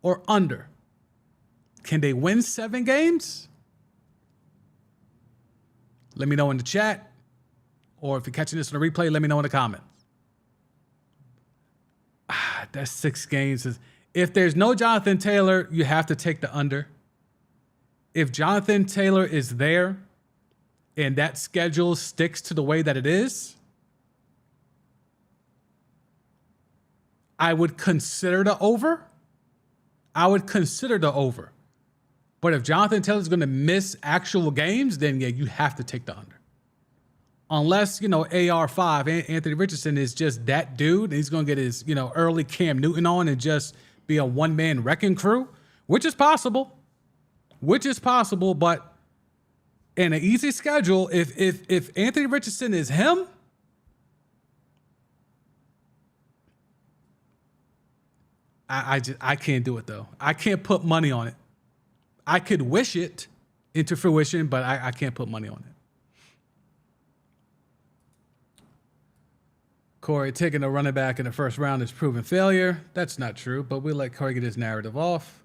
or under? Can they win 7 games? Let me know in the chat. Or if you're catching this on the replay, let me know in the comments. That's 6 games. If there's no Jonathan Taylor, you have to take the under. If Jonathan Taylor is there and that schedule sticks to the way that it is, I would consider the over. But if Jonathan Taylor's going to miss actual games, then yeah, you have to take the under. Unless, AR5, Anthony Richardson is just that dude, and he's going to get his, early Cam Newton on and just be a one-man wrecking crew, which is possible. But in an easy schedule, if Anthony Richardson is him, I can't do it, though. I can't put money on it. I could wish it into fruition, but I can't put money on it. Corey, taking a running back in the first round is proven failure. That's not true, but we let Corey get his narrative off.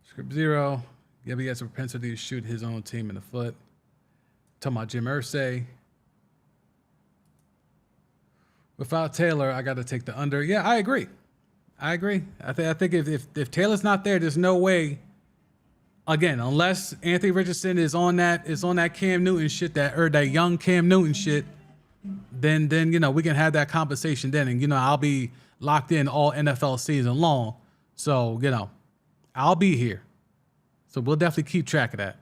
Script 0. Yeah, but he has a propensity to shoot his own team in the foot. Talking about Jim Irsay. Without Taylor, I got to take the under. Yeah, I agree. I think if Taylor's not there, there's no way. Again, unless Anthony Richardson is on that Cam Newton shit, that young Cam Newton shit, then we can have that conversation then, and I'll be locked in all NFL season long. So I'll be here. So we'll definitely keep track of that.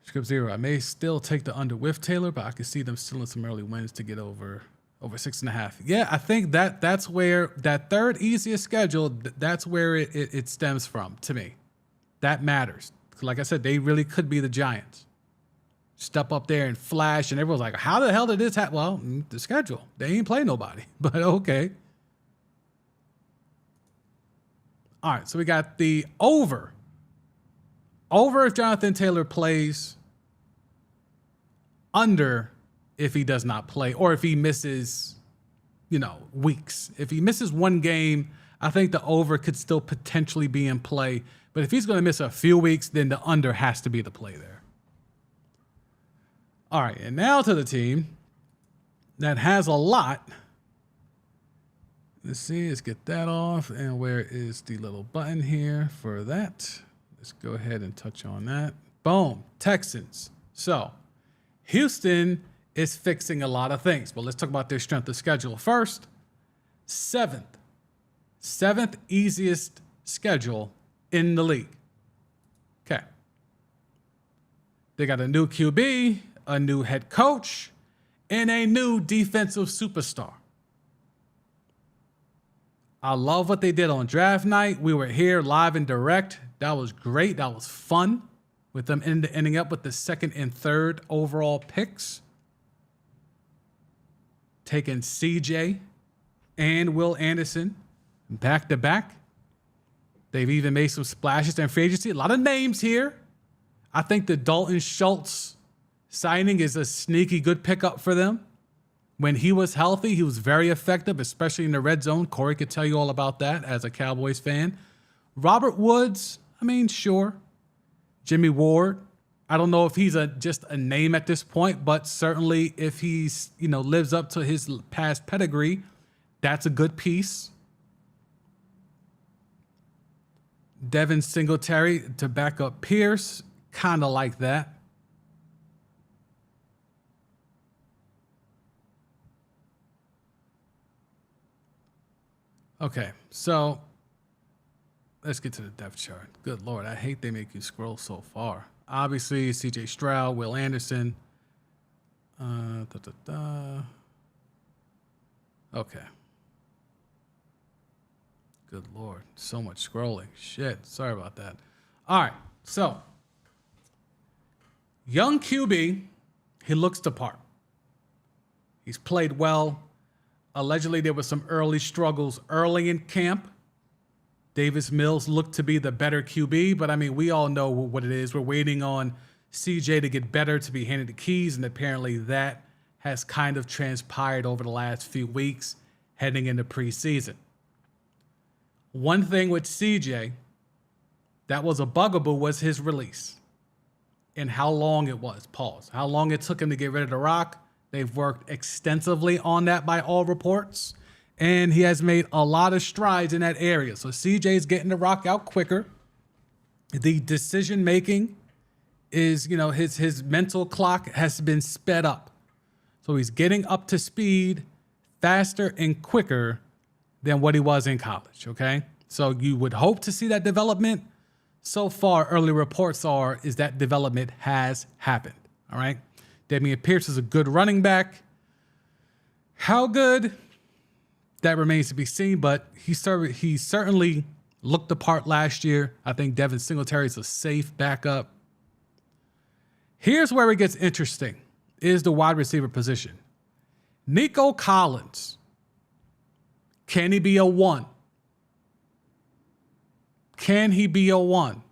Script 0. I may still take the under with Taylor, but I can see them still in some early wins to get over 6.5. Yeah, I think that's where that third easiest schedule, that's where it stems from to me. That matters. Like I said, they really could be the Giants. Step up there and flash, and everyone's like, how the hell did this happen? Well, the schedule. They ain't play nobody, but okay. All right, so we got the over. Over if Jonathan Taylor plays. Under if he does not play, or if he misses, weeks. If he misses one game, I think the over could still potentially be in play. But if he's going to miss a few weeks, then the under has to be the play there. All right, and now to the team that has a lot. Let's see, let's get that off. And where is the little button here for that? Let's go ahead and touch on that. Boom, Texans. So Houston is fixing a lot of things, but let's talk about their strength of schedule first. Seventh easiest schedule in the league. Okay. They got a new QB, a new head coach, and a new defensive superstar. I love what they did on draft night. We were here live and direct. That was great. That was fun. With them ending up with the 2nd and 3rd overall picks. Taking CJ and Will Anderson back to back. They've even made some splashes in free agency. A lot of names here. I think the Dalton Schultz signing is a sneaky good pickup for them. When he was healthy, he was very effective, especially in the red zone. Corey could tell you all about that as a Cowboys fan. Robert Woods, sure. Jimmy Ward, I don't know if he's just a name at this point, but certainly if he's, lives up to his past pedigree, that's a good piece. Devin Singletary to back up Pierce, kind of like that. Okay, so let's get to the depth chart. Good Lord, I hate they make you scroll so far. Obviously, C.J. Stroud, Will Anderson. Okay. Good Lord, so much scrolling. Shit, sorry about that. All right, so young QB, he looks the part. He's played well. Allegedly, there were some early struggles early in camp. Davis Mills looked to be the better QB, but I mean, we all know what it is. We're waiting on CJ to get better, to be handed the keys, and apparently that has kind of transpired over the last few weeks heading into preseason. One thing with CJ that was a bugaboo was his release and how long it was. Pause. How long it took him to get rid of the rock. They've worked extensively on that by all reports, and he has made a lot of strides in that area. So CJ's getting the rock out quicker. The decision making is, his mental clock has been sped up. So he's getting up to speed faster and quicker than what he was in college, okay? So you would hope to see that development. So far, early reports is that development has happened, all right? Dameon Pierce is a good running back. How good? That remains to be seen, but he certainly looked the part last year. I think Devin Singletary is a safe backup. Here's where it gets interesting, is the wide receiver position. Nico Collins. Can he be a 1? Can he be a 1?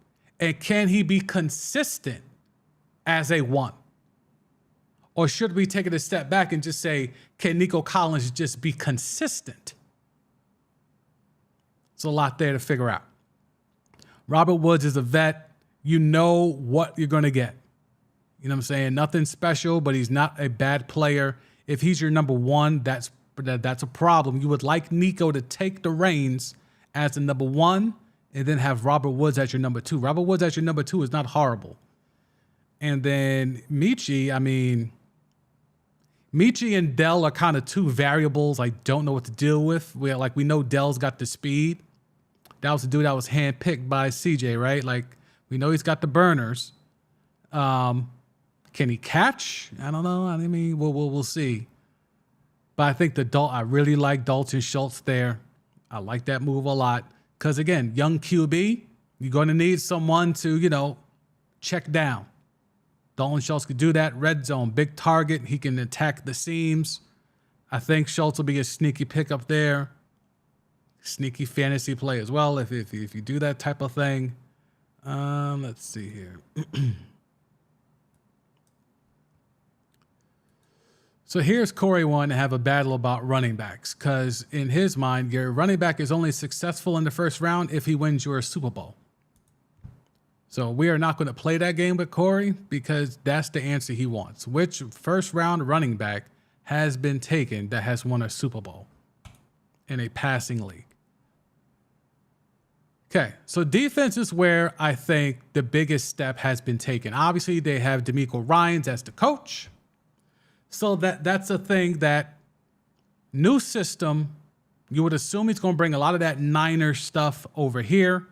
And can he be consistent as a 1? Or should we take it a step back and just say, can Nico Collins just be consistent? It's a lot there to figure out. Robert Woods is a vet. You know what you're going to get. You know what I'm saying? Nothing special, but he's not a bad player. If he's your number 1, that's a problem. You would like Nico to take the reins as the number 1 and then have Robert Woods as your number 2. Robert Woods as your number 2 is not horrible. And then Michi and Dell are kind of two variables I don't know what to deal with. We know Dell's got the speed. That was the dude that was handpicked by CJ, right? Like, we know he's got the burners. Can he catch? I don't know. I mean, we'll see. But I think I really like Dalton Schultz there. I like that move a lot. Because, again, young QB, you're going to need someone to, check down. Dalton Schultz could do that. Red zone, big target. He can attack the seams. I think Schultz will be a sneaky pickup there. Sneaky fantasy play as well if you do that type of thing. Let's see here. So here's Corey wanting to have a battle about running backs because in his mind, your running back is only successful in the first round if he wins your Super Bowl. So we are not going to play that game with Corey because that's the answer he wants. Which first round running back has been taken that has won a Super Bowl in a passing league? Okay, so defense is where I think the biggest step has been taken. Obviously, they have DeMeco Ryans as the coach. So that's a thing that new system, you would assume he's going to bring a lot of that Niner stuff over here.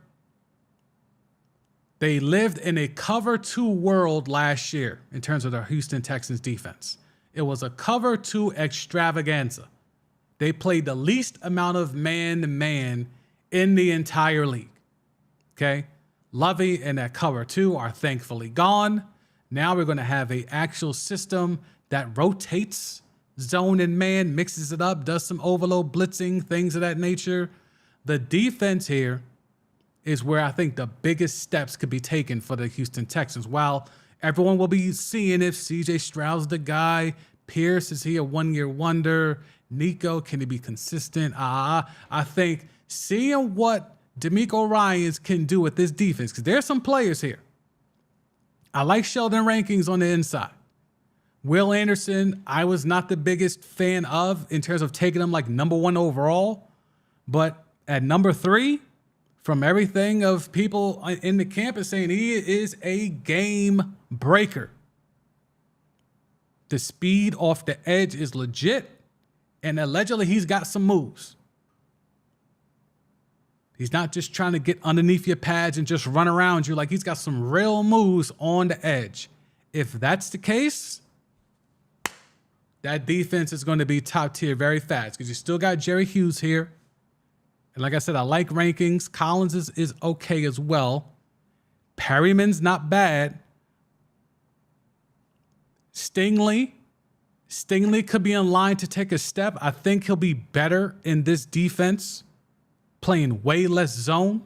They lived in a cover 2 world last year in terms of the Houston Texans defense. It was a cover 2 extravaganza. They played the least amount of man-to-man in the entire league. Okay? Lovey and that cover 2 are thankfully gone. Now we're going to have an actual system that rotates zone and man, mixes it up, does some overload blitzing, things of that nature. The defense here is where I think the biggest steps could be taken for the Houston Texans. While everyone will be seeing if CJ Stroud's the guy, Pierce, is he a one-year wonder? Nico, can he be consistent? I think seeing what DeMeco Ryans can do with this defense, because there's some players here. I like Sheldon Rankings on the inside. Will Anderson, I was not the biggest fan of in terms of taking him like number 1 overall. But at number 3, from everything of people in the campus saying he is a game breaker. The speed off the edge is legit. And allegedly he's got some moves. He's not just trying to get underneath your pads and just run around you. Like, he's got some real moves on the edge. If that's the case, that defense is going to be top tier very fast because you still got Jerry Hughes here. And like I said, I like Rankings. Collins is okay as well. Perryman's not bad. Stingley could be in line to take a step. I think he'll be better in this defense playing way less zone.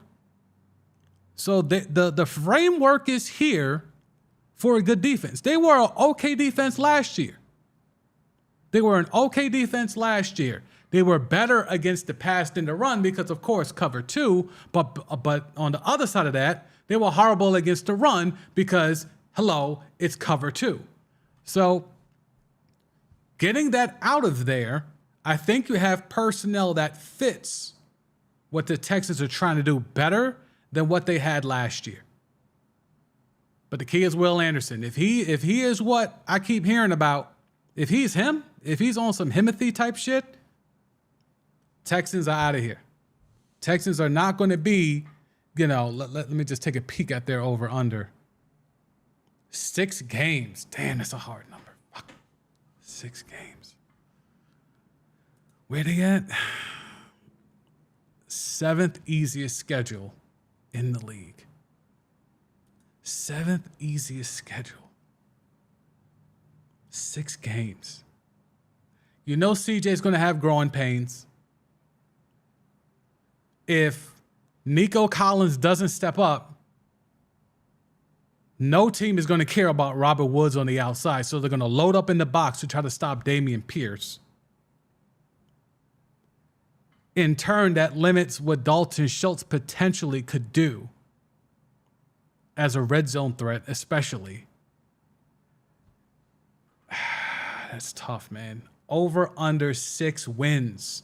So the framework is here for a good defense. They were an okay defense last year. They were better against the pass than the run because, of course, cover 2. But on the other side of that, they were horrible against the run because, hello, it's cover 2. So getting that out of there, I think you have personnel that fits what the Texans are trying to do better than what they had last year. But the key is Will Anderson. If he is what I keep hearing about, if he's him, if he's on some Himothy type shit, Texans are out of here. Texans are not going to be, let me just take a peek at their over-under. 6 games. Damn, that's a hard number. Fuck. 6 games. Where they at? 7th easiest schedule in the league. 7th easiest schedule. 6 games. You know CJ's going to have growing pains. If Nico Collins doesn't step up, no team is going to care about Robert Woods on the outside, so they're going to load up in the box to try to stop Dameon Pierce. In turn, that limits what Dalton Schultz potentially could do as a red zone threat, especially. That's tough, man. Over under 6 wins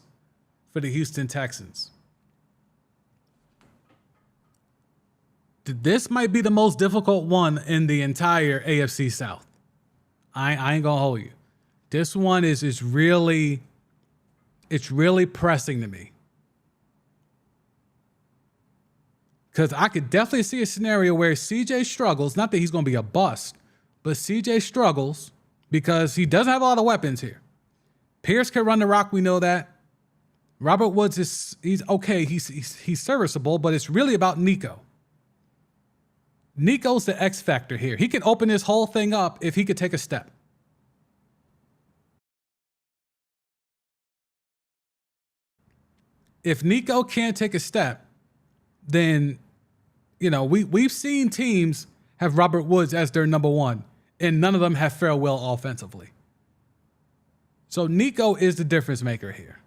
for the Houston Texans. This might be the most difficult one in the entire AFC South. I ain't gonna hold you. This one is really, it's really pressing to me. Because I could definitely see a scenario where CJ struggles. Not that he's gonna be a bust, but CJ struggles because he doesn't have a lot of weapons here. Pierce can run the rock, we know that. Robert Woods he's okay, he's serviceable, but it's really about Nico. Nico's the X factor here. He can open this whole thing up if he could take a step. If Nico can't take a step, then, we've seen teams have Robert Woods as their number 1, and none of them have fared well offensively. So Nico is the difference maker here.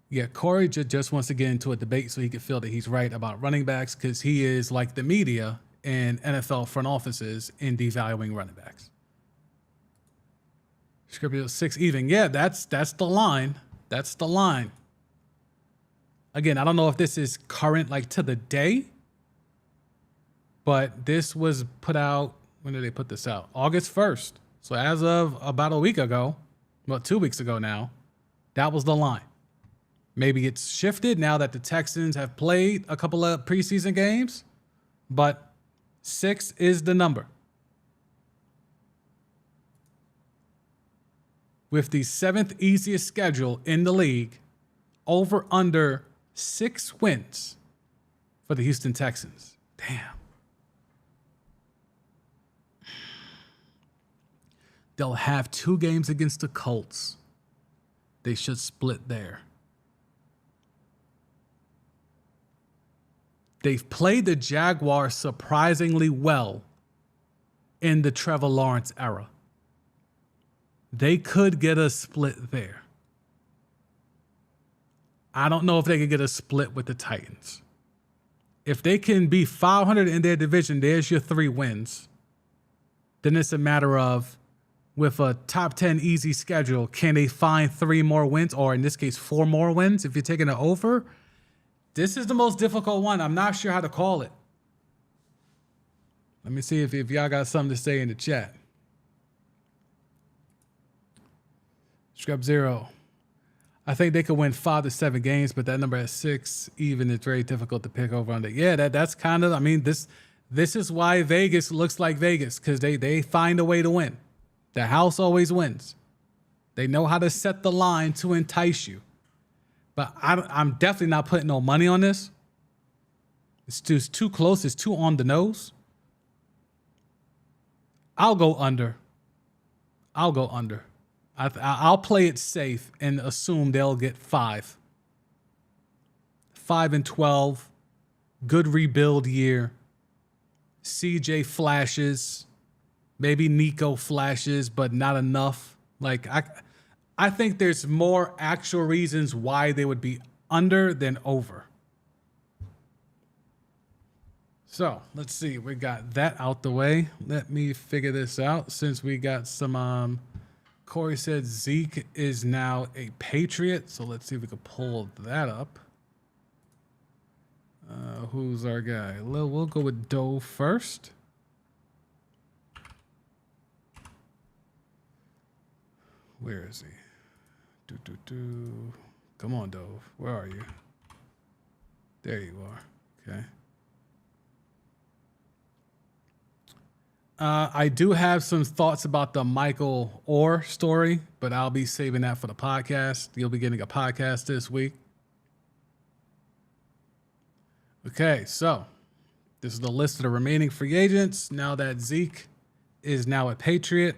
Yeah, Corey just wants to get into a debate so he can feel that he's right about running backs because he is like the media and NFL front offices in devaluing running backs. Scripted 6 even. Yeah, that's the line. That's the line. Again, I don't know if this is current like to the day, but this was put out, when did they put this out? August 1st. So as of about a week ago, 2 weeks ago now, that was the line. Maybe it's shifted now that the Texans have played a couple of preseason games, but 6 is the number. With the 7th easiest schedule in the league, over under 6 wins for the Houston Texans. Damn. They'll have 2 games against the Colts. They should split there. They've played the Jaguars surprisingly well in the Trevor Lawrence era. They could get a split there. I don't know if they could get a split with the Titans. If they can be 500 in their division, there's your 3 wins. Then it's a matter of, with a top 10 easy schedule, can they find 3 more wins, or in this case, 4 more wins if you're taking it over? This is the most difficult one. I'm not sure how to call it. Let me see if y'all got something to say in the chat. Scrub Zero. I think they could win 5 to 7 games, but that number at 6 even is very difficult to pick over under. Yeah, that's kind of, this is why Vegas looks like Vegas, because they find a way to win. The house always wins. They know how to set the line to entice you. But I'm definitely not putting no money on this. It's just too close. It's too on the nose. I'll go under. I'll go under. I'll play it safe and assume they'll get 5. 5-12. Good rebuild year. CJ flashes. Maybe Nico flashes, but not enough. Like, I think there's more actual reasons why they would be under than over. So let's see. We got that out the way. Let me figure this out since we got some. Corey said Zeke is now a Patriot. So let's see if we can pull that up. Who's our guy? We'll go with Dove first. Where is he? Come on, Dove. Where are you? There you are. Okay. I do have some thoughts about the Michael Orr story, but I'll be saving that for the podcast. You'll be getting a podcast this week. Okay, so this is the list of the remaining free agents. Now that Zeke is now a Patriot.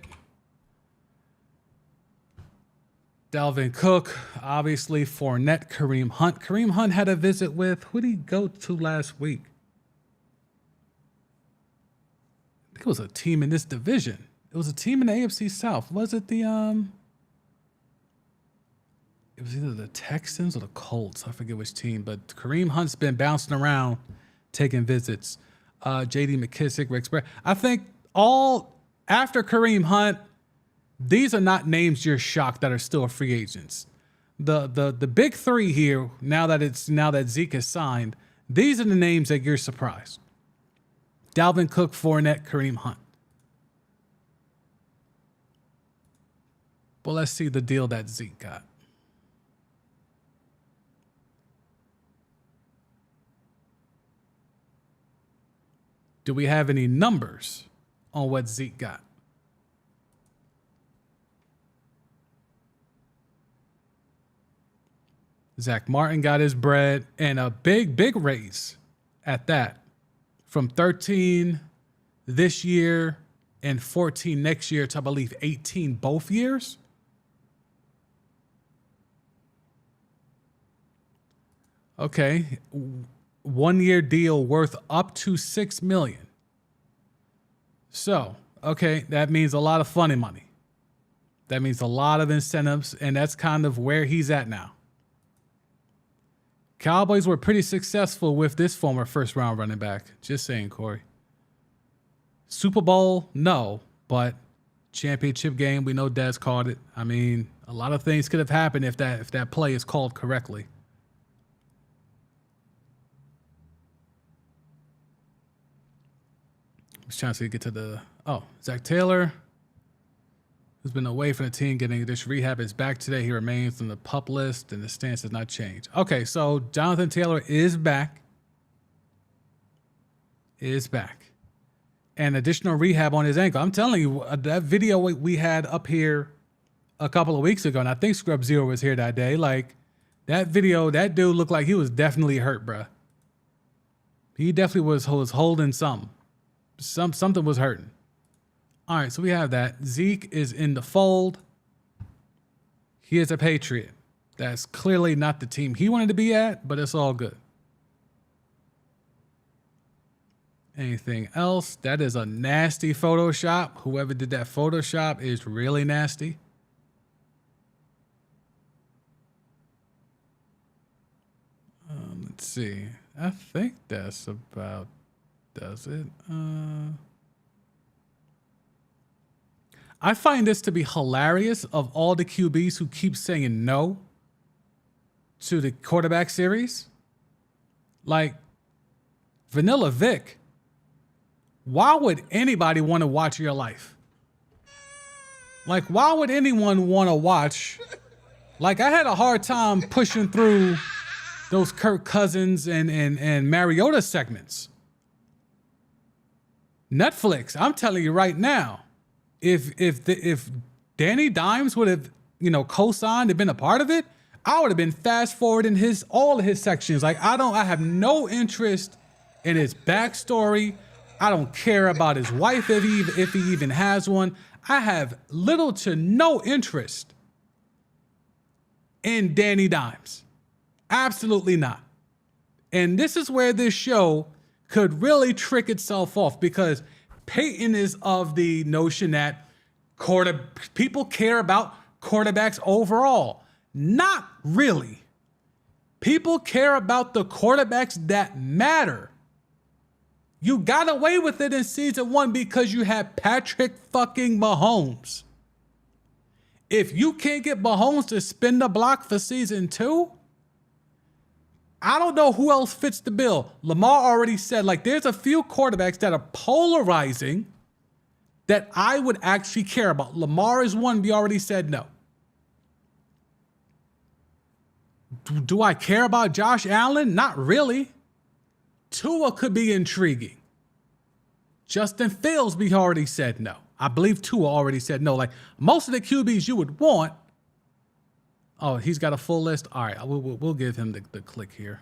Dalvin Cook, obviously Fournette, Kareem Hunt. Kareem Hunt had a visit with, who did he go to last week? I think it was a team in this division. It was a team in the AFC South. Was it the it was either the Texans or the Colts. I forget which team, but Kareem Hunt's been bouncing around, taking visits. J.D. McKissick, Rick Spread. I think all after Kareem Hunt, these are not names you're shocked that are still free agents. The big three here, now that Zeke is signed, these are the names that you're surprised. Dalvin Cook, Fournette, Kareem Hunt. But let's see the deal that Zeke got. Do we have any numbers on what Zeke got? Zach Martin got his bread and a big raise at that. From 13 this year and 14 next year to, I believe, 18 both years. Okay. 1 year deal worth up to $6 million. So, okay, that means a lot of funny money. That means a lot of incentives, and that's kind of where he's at now. Cowboys were pretty successful with this former first-round running back. Just saying, Corey. Super Bowl, no, but championship game, we know Dez called it. I mean, a lot of things could have happened if that play is called correctly. I was trying to get to the... Oh, Zach Taylor, who's been away from the team getting this rehab, is back today. He remains on the PUP list, and the stance has not changed. Okay, so Jonathan Taylor is back. And additional rehab on his ankle. I'm telling you, that video we had up here a couple of weeks ago, and I think Scrub Zero was here that day. Like, that video, that dude looked like he was definitely hurt, bruh. He definitely was holding something. Something was hurting. All right, so we have that. Zeke is in the fold. He is a Patriot. That's clearly not the team he wanted to be at, but it's all good. Anything else? That is a nasty Photoshop. Whoever did that Photoshop is really nasty. Let's see. I think that's about does it. I find this to be hilarious of all the QBs who keep saying no to the quarterback series. Like, Vanilla Vic, why would anybody want to watch your life? Like, why would anyone want to watch? Like, I had a hard time pushing through those Kirk Cousins and Mariota segments. Netflix, I'm telling you right now, if Danny Dimes would have, co-signed and been a part of it, I would have been fast forwarding all of his sections. Like, I have no interest in his backstory I don't care about his wife if he even has one. I have little to no interest in Danny Dimes. Absolutely not. And this is where this show could really trick itself off, because Peyton is of the notion that people care about quarterbacks overall. Not really. People care about the quarterbacks that matter. You got away with it in season 1 because you had Patrick fucking Mahomes. If you can't get Mahomes to spin the block for season 2, I don't know who else fits the bill. Lamar already said, like, there's a few quarterbacks that are polarizing that I would actually care about. Lamar is one. We already said no. Do I care about Josh Allen? Not really. Tua could be intriguing. Justin Fields, we already said no. I believe Tua already said no. Like, most of the QBs you would want. Oh, he's got a full list. All right, we'll give him the click here.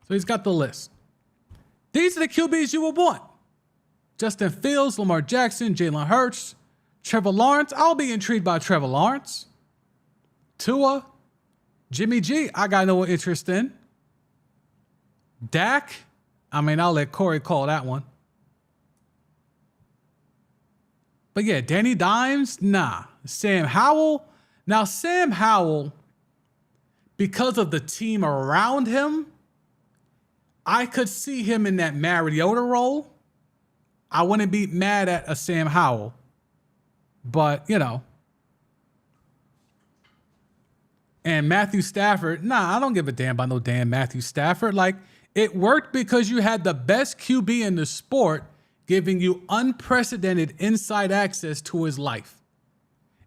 So he's got the list. These are the QBs you would want. Justin Fields, Lamar Jackson, Jalen Hurts, Trevor Lawrence. I'll be intrigued by Trevor Lawrence. Tua, Jimmy G, I got no interest in. Dak, I mean, I'll let Corey call that one. But yeah, Danny Dimes, nah. Sam Howell. Now, Sam Howell, because of the team around him, I could see him in that Mariota role. I wouldn't be mad at a Sam Howell. But, you know. And Matthew Stafford, nah, I don't give a damn about no damn Matthew Stafford. Like, it worked because you had the best QB in the sport giving you unprecedented inside access to his life.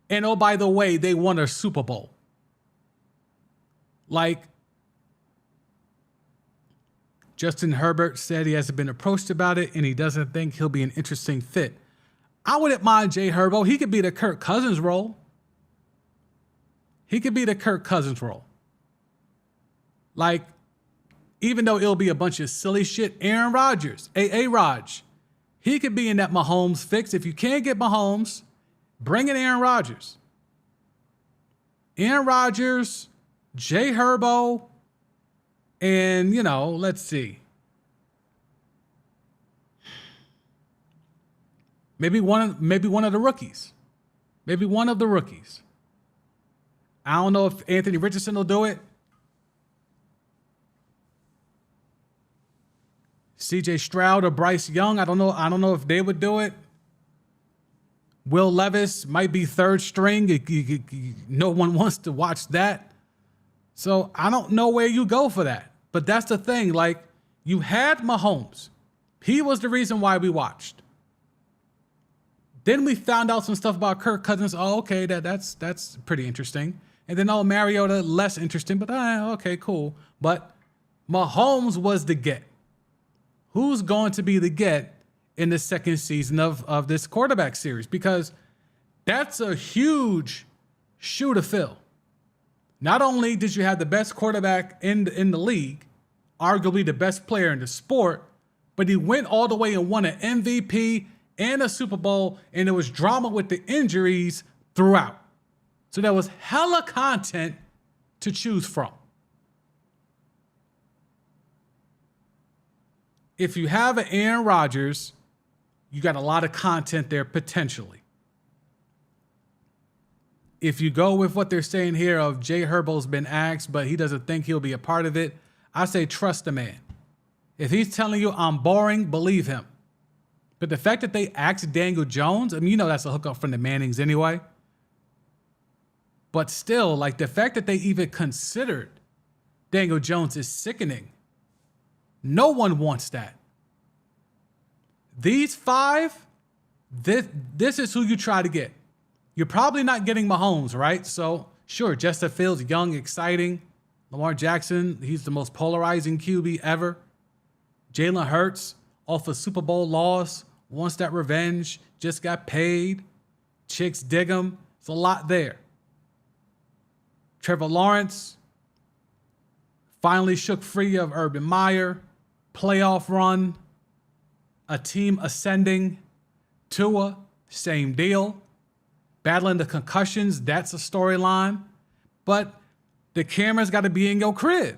And oh, by the way, they won a Super Bowl. Like, Justin Herbert said he hasn't been approached about it and he doesn't think he'll be an interesting fit. I wouldn't mind Jay Herbo. He could be the Kirk Cousins role. He could be the Kirk Cousins role. Like, even though it'll be a bunch of silly shit, Aaron Rodgers, A-Raj, he could be in that Mahomes fix. If you can't get Mahomes, bring in Aaron Rodgers. Aaron Rodgers, Jay Herbo, and, you know, let's see. Maybe one of the rookies. Maybe one of the rookies. I don't know if Anthony Richardson will do it. CJ Stroud or Bryce Young, I don't know if they would do it. Will Levis might be third string. No one wants to watch that. So I don't know where you go for that. But that's the thing. Like, you had Mahomes. He was the reason why we watched. Then we found out some stuff about Kirk Cousins. Oh, okay, that's pretty interesting. And then, oh, Mariota, less interesting, but okay, cool. But Mahomes was the get. Who's going to be the get in the second season of this quarterback series? Because that's a huge shoe to fill. Not only did you have the best quarterback in the league, arguably the best player in the sport, but he went all the way and won an MVP and a Super Bowl, and there was drama with the injuries throughout. So there was hella content to choose from. If you have an Aaron Rodgers, you got a lot of content there potentially. If you go with what they're saying here of Jay Herbo's been asked, but he doesn't think he'll be a part of it, I say trust the man. If he's telling you I'm boring, believe him. But the fact that they asked Daniel Jones, I mean, you know that's a hookup from the Mannings anyway. But still, like, the fact that they even considered Daniel Jones is sickening. No one wants that. These five, this is who you try to get. You're probably not getting Mahomes, right? So, sure, Justin Fields, young, exciting. Lamar Jackson, he's the most polarizing QB ever. Jalen Hurts, off a Super Bowl loss, wants that revenge, just got paid. Chicks dig him. It's a lot there. Trevor Lawrence finally shook free of Urban Meyer. Playoff run. a team ascending. Tua, same deal. Battling the concussions, that's a storyline. But the camera's got to be in your crib.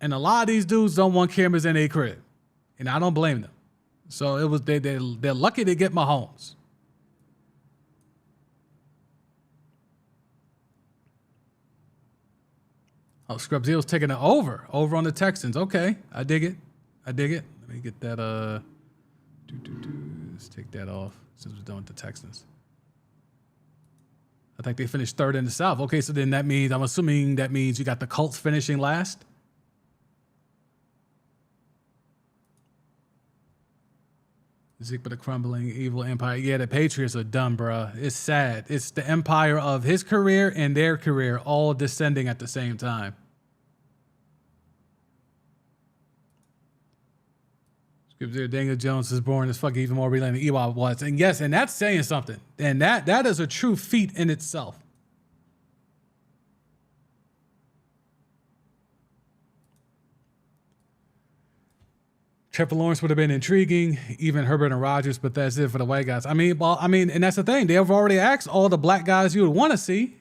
And a lot of these dudes don't want cameras in their crib. And I don't blame them. So it was they're lucky to get Mahomes. Oh, Scrubzio's taking it over on the Texans. Okay, I dig it. Let me get that. Let's take that off since we're done with the Texans. I think they finished third in the South. Okay, so then that means, I'm assuming that means you got the Colts finishing last. Zeke with a crumbling evil empire. Yeah, the Patriots are done, bruh. It's sad. It's the empire of his career and their career all descending at the same time. Daniel Jones is born as fucking even more real than Ewok was. And yes, and that's saying something. And that is a true feat in itself. Trevor Lawrence would have been intriguing, even Herbert and Rodgers, but that's it for the white guys. I mean, and that's the thing. They've already asked all the black guys you would want to see.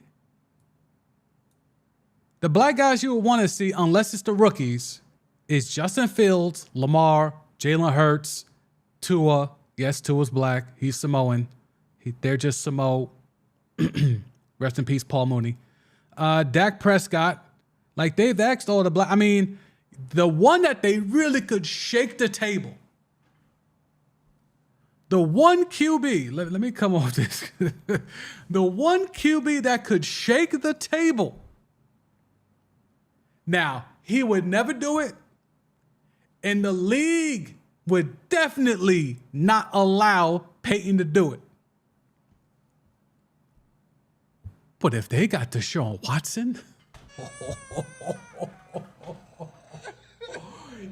The black guys you would want to see, unless it's the rookies, is Justin Fields, Lamar, Jalen Hurts, Tua. Yes, Tua's black. He's Samoan. They're just Samoa. Rest in peace, Paul Mooney. Dak Prescott. Like, they've asked all the black. I mean, the one that they really could shake the table. The one QB. Let me come off this. The one QB that could shake the table. Now, he would never do it. And the league would definitely not allow Peyton to do it. But if they got Deshaun Watson,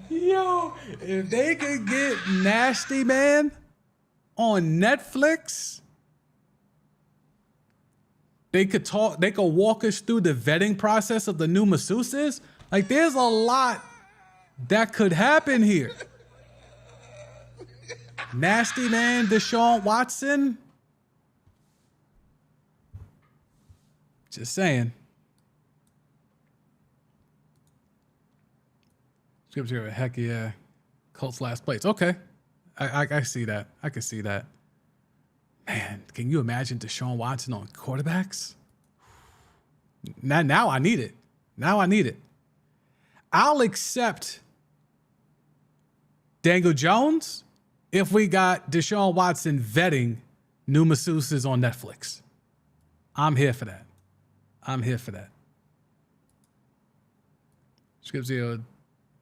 yo, if they could get Nasty Man on Netflix, they could walk us through the vetting process of the new masseuses. Like, there's a lot that could happen here. Nasty Man, Deshaun Watson. Just saying. Scripts here, heck yeah. Colts last place. Okay. I see that. I can see that. Man, can you imagine Deshaun Watson on quarterbacks? Now I need it. Now I need it. I'll accept Daniel Jones if we got Deshaun Watson vetting new masseuses on Netflix. I'm here for that. Scripts here,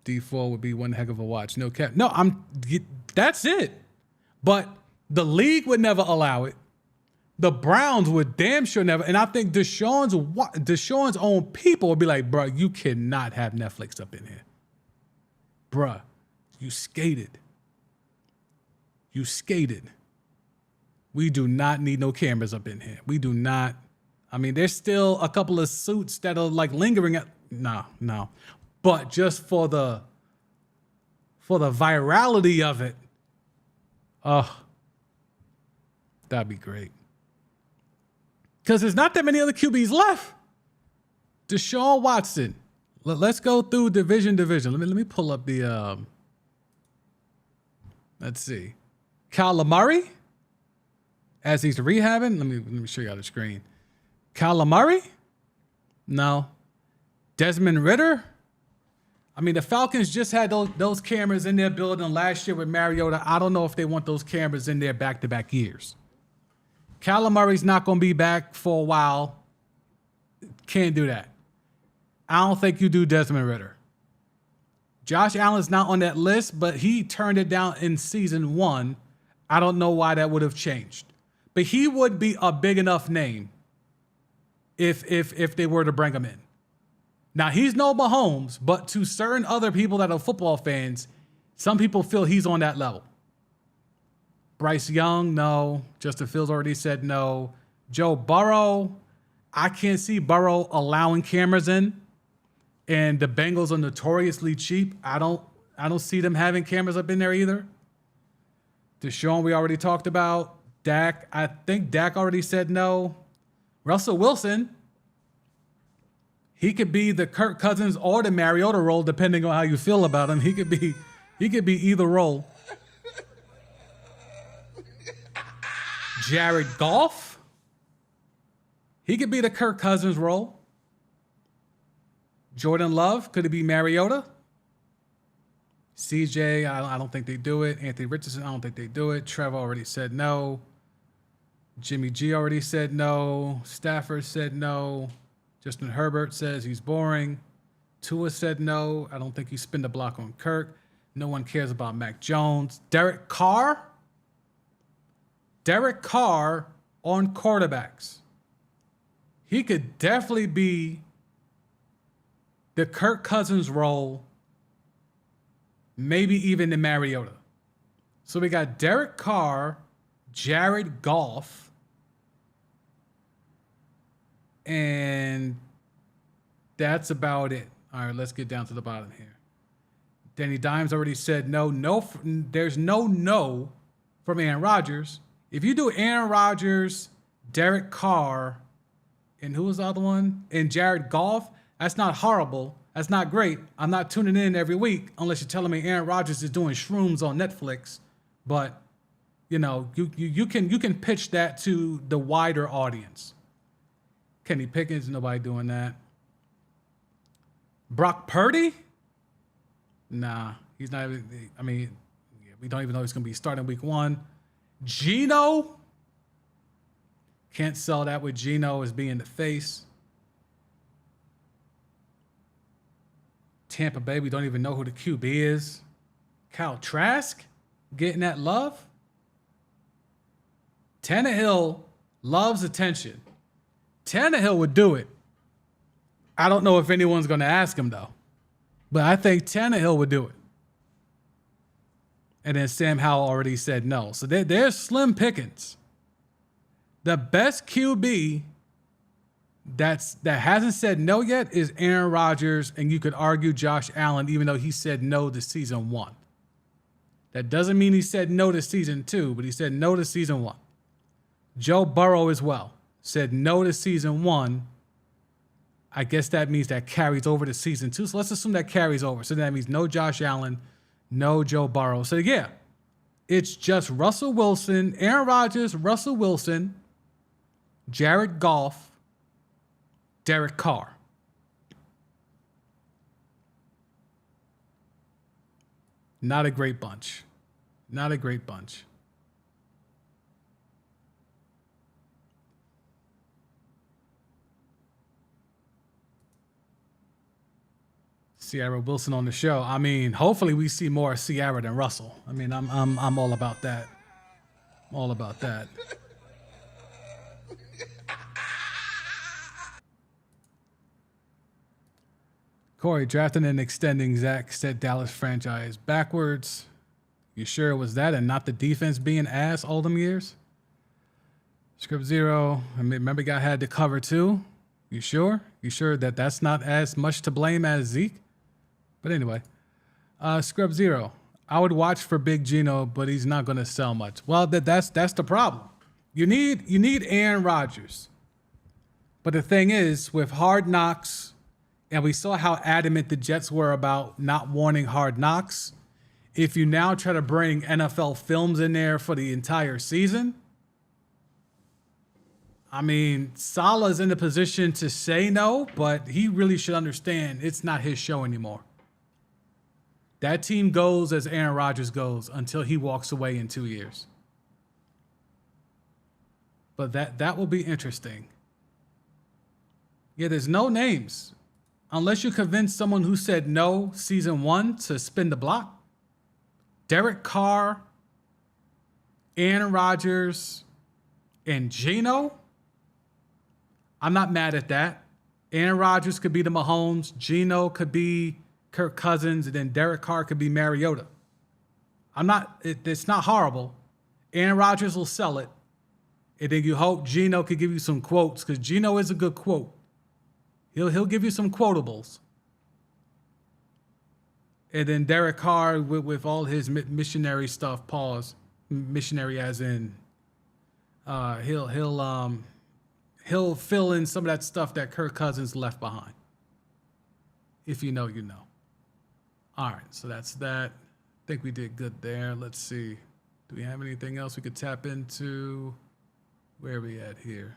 D4 would be one heck of a watch. No cap. No, that's it. But the league would never allow it. The Browns would damn sure never. And I think Deshaun's own people would be like, bro, you cannot have Netflix up in here. Bruh, you skated. We do not need no cameras up in here. We do not. I mean, there's still a couple of suits that are like lingering. No. But just for the virality of it, that'd be great. Because there's not that many other QBs left. Deshaun Watson. Let's go through division. Let me pull up the. Let's see. Kyler Murray, as he's rehabbing. Let me show you on the screen. Kyler Murray? No. Desmond Ridder? I mean, the Falcons just had those cameras in their building last year with Mariota. I don't know if they want those cameras in there back-to-back years. Kyler Murray's not going to be back for a while. Can't do that. I don't think you do Desmond Ridder. Josh Allen's not on that list, but he turned it down in season 1. I don't know why that would have changed. But he would be a big enough name if they were to bring him in. Now, he's no Mahomes, but to certain other people that are football fans, some people feel he's on that level. Bryce Young, no. Justin Fields already said no. Joe Burrow, I can't see Burrow allowing cameras in. And the Bengals are notoriously cheap. I I don't see them having cameras up in there either. Deshaun, we already talked about. Dak, I think Dak already said no. Russell Wilson, he could be the Kirk Cousins or the Mariota role, depending on how you feel about him. He could be either role. Jared Goff, he could be the Kirk Cousins role. Jordan Love, could it be Mariota? CJ, I don't think they do it. Anthony Richardson, I don't think they do it. Trevor already said no. Jimmy G already said no. Stafford said no. Justin Herbert says he's boring. Tua said no. I don't think you spin the block on Kirk. No one cares about Mac Jones. Derek Carr on quarterbacks. He could definitely be the Kirk Cousins role, maybe even the Mariota. So we got Derek Carr, Jared Goff, and that's about it. All right, let's get down to the bottom here. Danny Dimes already said no. There's no from Aaron Rodgers. If you do Aaron Rodgers, Derek Carr, and who was the other one? And Jared Goff, that's not horrible. That's not great. I'm not tuning in every week unless you're telling me Aaron Rodgers is doing shrooms on Netflix. But, you know, you can pitch that to the wider audience. Kenny Pickens, nobody doing that. Brock Purdy? Nah, he's not even, I mean, we don't even know he's going to be starting week 1. Geno? Can't sell that with Geno as being the face. Tampa Bay, we don't even know who the QB is. Kyle Trask getting that love. Tannehill loves attention. Tannehill would do it. I don't know if anyone's going to ask him, though. But I think Tannehill would do it. And then Sam Howell already said no. So there's slim pickings. The best QB that hasn't said no yet is Aaron Rodgers, and you could argue Josh Allen, even though he said no to season 1. That doesn't mean he said no to season 2, but he said no to season 1. Joe Burrow as well said no to season 1. I guess that means that carries over to season 2. So let's assume that carries over. So that means no Josh Allen, no Joe Burrow. So yeah, it's just Russell Wilson, Aaron Rodgers, Russell Wilson, Jared Goff, Derek Carr. Not a great bunch. Not a great bunch. Ciara Wilson on the show. I mean, hopefully we see more Ciara than Russell. I mean, I'm all about that. I'm all about that. Corey, drafting and extending Zach set Dallas franchise backwards. You sure it was that and not the defense being ass all them years? Script Zero, I mean, remember guy had to cover too? You sure? You sure that that's not as much to blame as Zeke? But anyway, Scrub Zero, I would watch for Big Geno, but he's not going to sell much. Well, that's the problem. You need Aaron Rodgers. But the thing is, with Hard Knocks, and we saw how adamant the Jets were about not wanting Hard Knocks, if you now try to bring NFL films in there for the entire season, I mean, Salah's in a position to say no, but he really should understand it's not his show anymore. That team goes as Aaron Rodgers goes until he walks away in 2 years. But that will be interesting. Yeah, there's no names. Unless you convince someone who said no season 1 to spin the block. Derek Carr, Aaron Rodgers, and Geno. I'm not mad at that. Aaron Rodgers could be the Mahomes. Geno could be Kirk Cousins, and then Derek Carr could be Mariota. It's not horrible. Aaron Rodgers will sell it. And then you hope Geno could give you some quotes, because Geno is a good quote. He'll give you some quotables. And then Derek Carr with all his missionary stuff. Pause. Missionary as in he'll fill in some of that stuff that Kirk Cousins left behind. If you know, you know. All right, so that's that. I think we did good there. Let's see. Do we have anything else we could tap into? Where are we at here?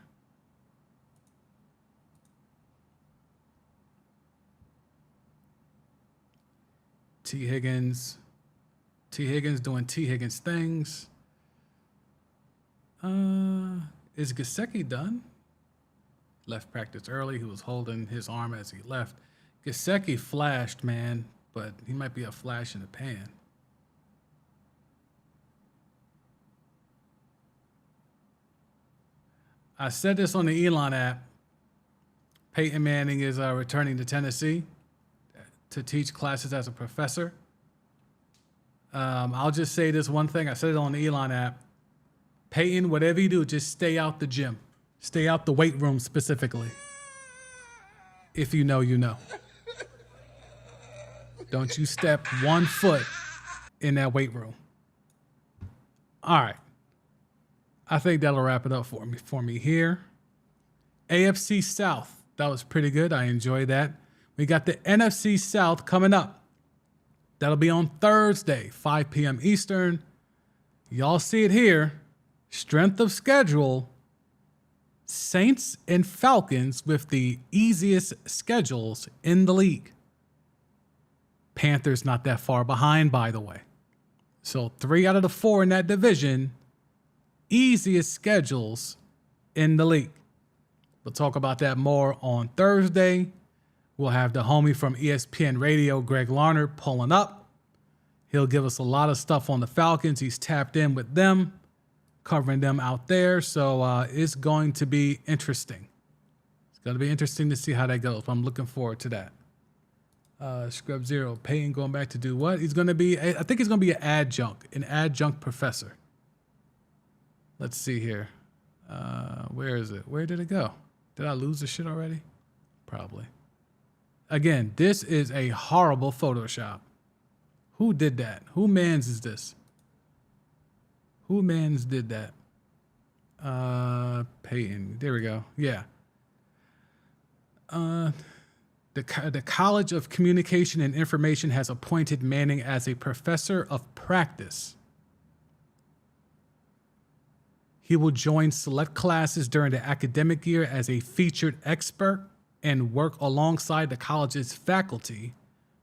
T. Higgins doing T. Higgins things. Is Gesicki done? Left practice early. He was holding his arm as he left. Gesicki flashed, man, but he might be a flash in the pan. I said this on the Elon app. Peyton Manning is returning to Tennessee to teach classes as a professor. I'll just say this one thing. I said it on the Elon app. Peyton, whatever you do, just stay out the gym. Stay out the weight room specifically. If you know, you know. Don't you step 1 foot in that weight room. All right. I think that'll wrap it up for me here. AFC South. That was pretty good. I enjoyed that. We got the NFC South coming up. That'll be on Thursday, 5 p.m. Eastern. Y'all see it here. Strength of schedule. Saints and Falcons with the easiest schedules in the league. Panthers not that far behind, by the way. So 3 out of the 4 in that division, easiest schedules in the league. We'll talk about that more on Thursday. We'll have the homie from ESPN Radio, Greg Larner, pulling up. He'll give us a lot of stuff on the Falcons. He's tapped in with them, covering them out there. So it's going to be interesting. It's going to be interesting to see how that goes. I'm looking forward to that. Scrub Zero, Peyton going back to do what? He's going to be, I think he's going to be an adjunct professor. Let's see here. Where is it? Where did it go? Did I lose the shit already? Probably. Again, this is a horrible Photoshop. Who did that? Who mans is this? Who mans did that? Peyton. There we go. Yeah. The College of Communication and Information has appointed Manning as a professor of practice. He will join select classes during the academic year as a featured expert and work alongside the college's faculty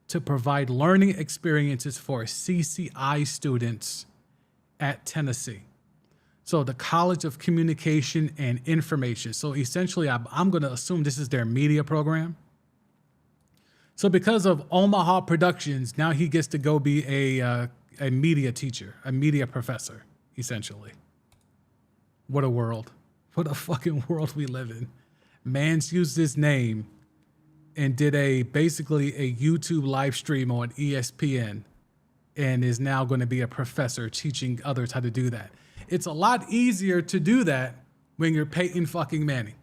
to provide learning experiences for CCI students at Tennessee. So the College of Communication and Information. So essentially, I'm going to assume this is their media program. So because of Omaha Productions, now he gets to go be a media teacher, a media professor, essentially. What a world. What a fucking world we live in. Man's used his name and did basically a YouTube live stream on ESPN and is now going to be a professor teaching others how to do that. It's a lot easier to do that when you're Peyton fucking Manning.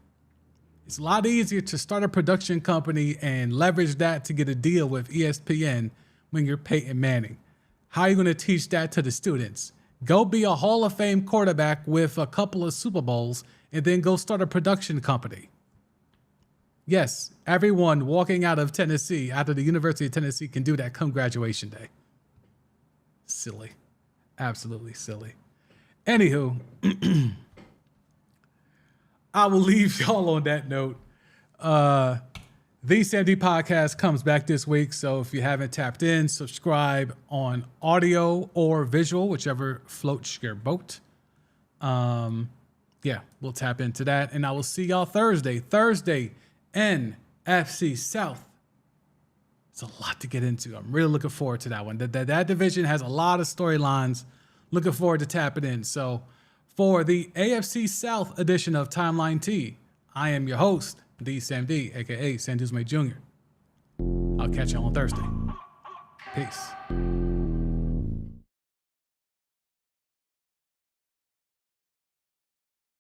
It's a lot easier to start a production company and leverage that to get a deal with ESPN when you're Peyton Manning. How are you going to teach that to the students? Go be a Hall of Fame quarterback with a couple of Super Bowls and then go start a production company. Yes, everyone walking out of Tennessee, out of the University of Tennessee, can do that come graduation day. Silly. Absolutely silly. Anywho, I will leave y'all on that note. The CMD podcast comes back this week, so if you haven't tapped in, subscribe on audio or visual, whichever floats your boat. Yeah, we'll tap into that, and I will see y'all Thursday. Thursday, NFC South. It's a lot to get into. I'm really looking forward to that one. That division has a lot of storylines. Looking forward to tapping in. So for the AFC South edition of Timeline T, I am your host, the Sam D, a.k.a. Sam Duzme Jr. I'll catch you on Thursday. Peace.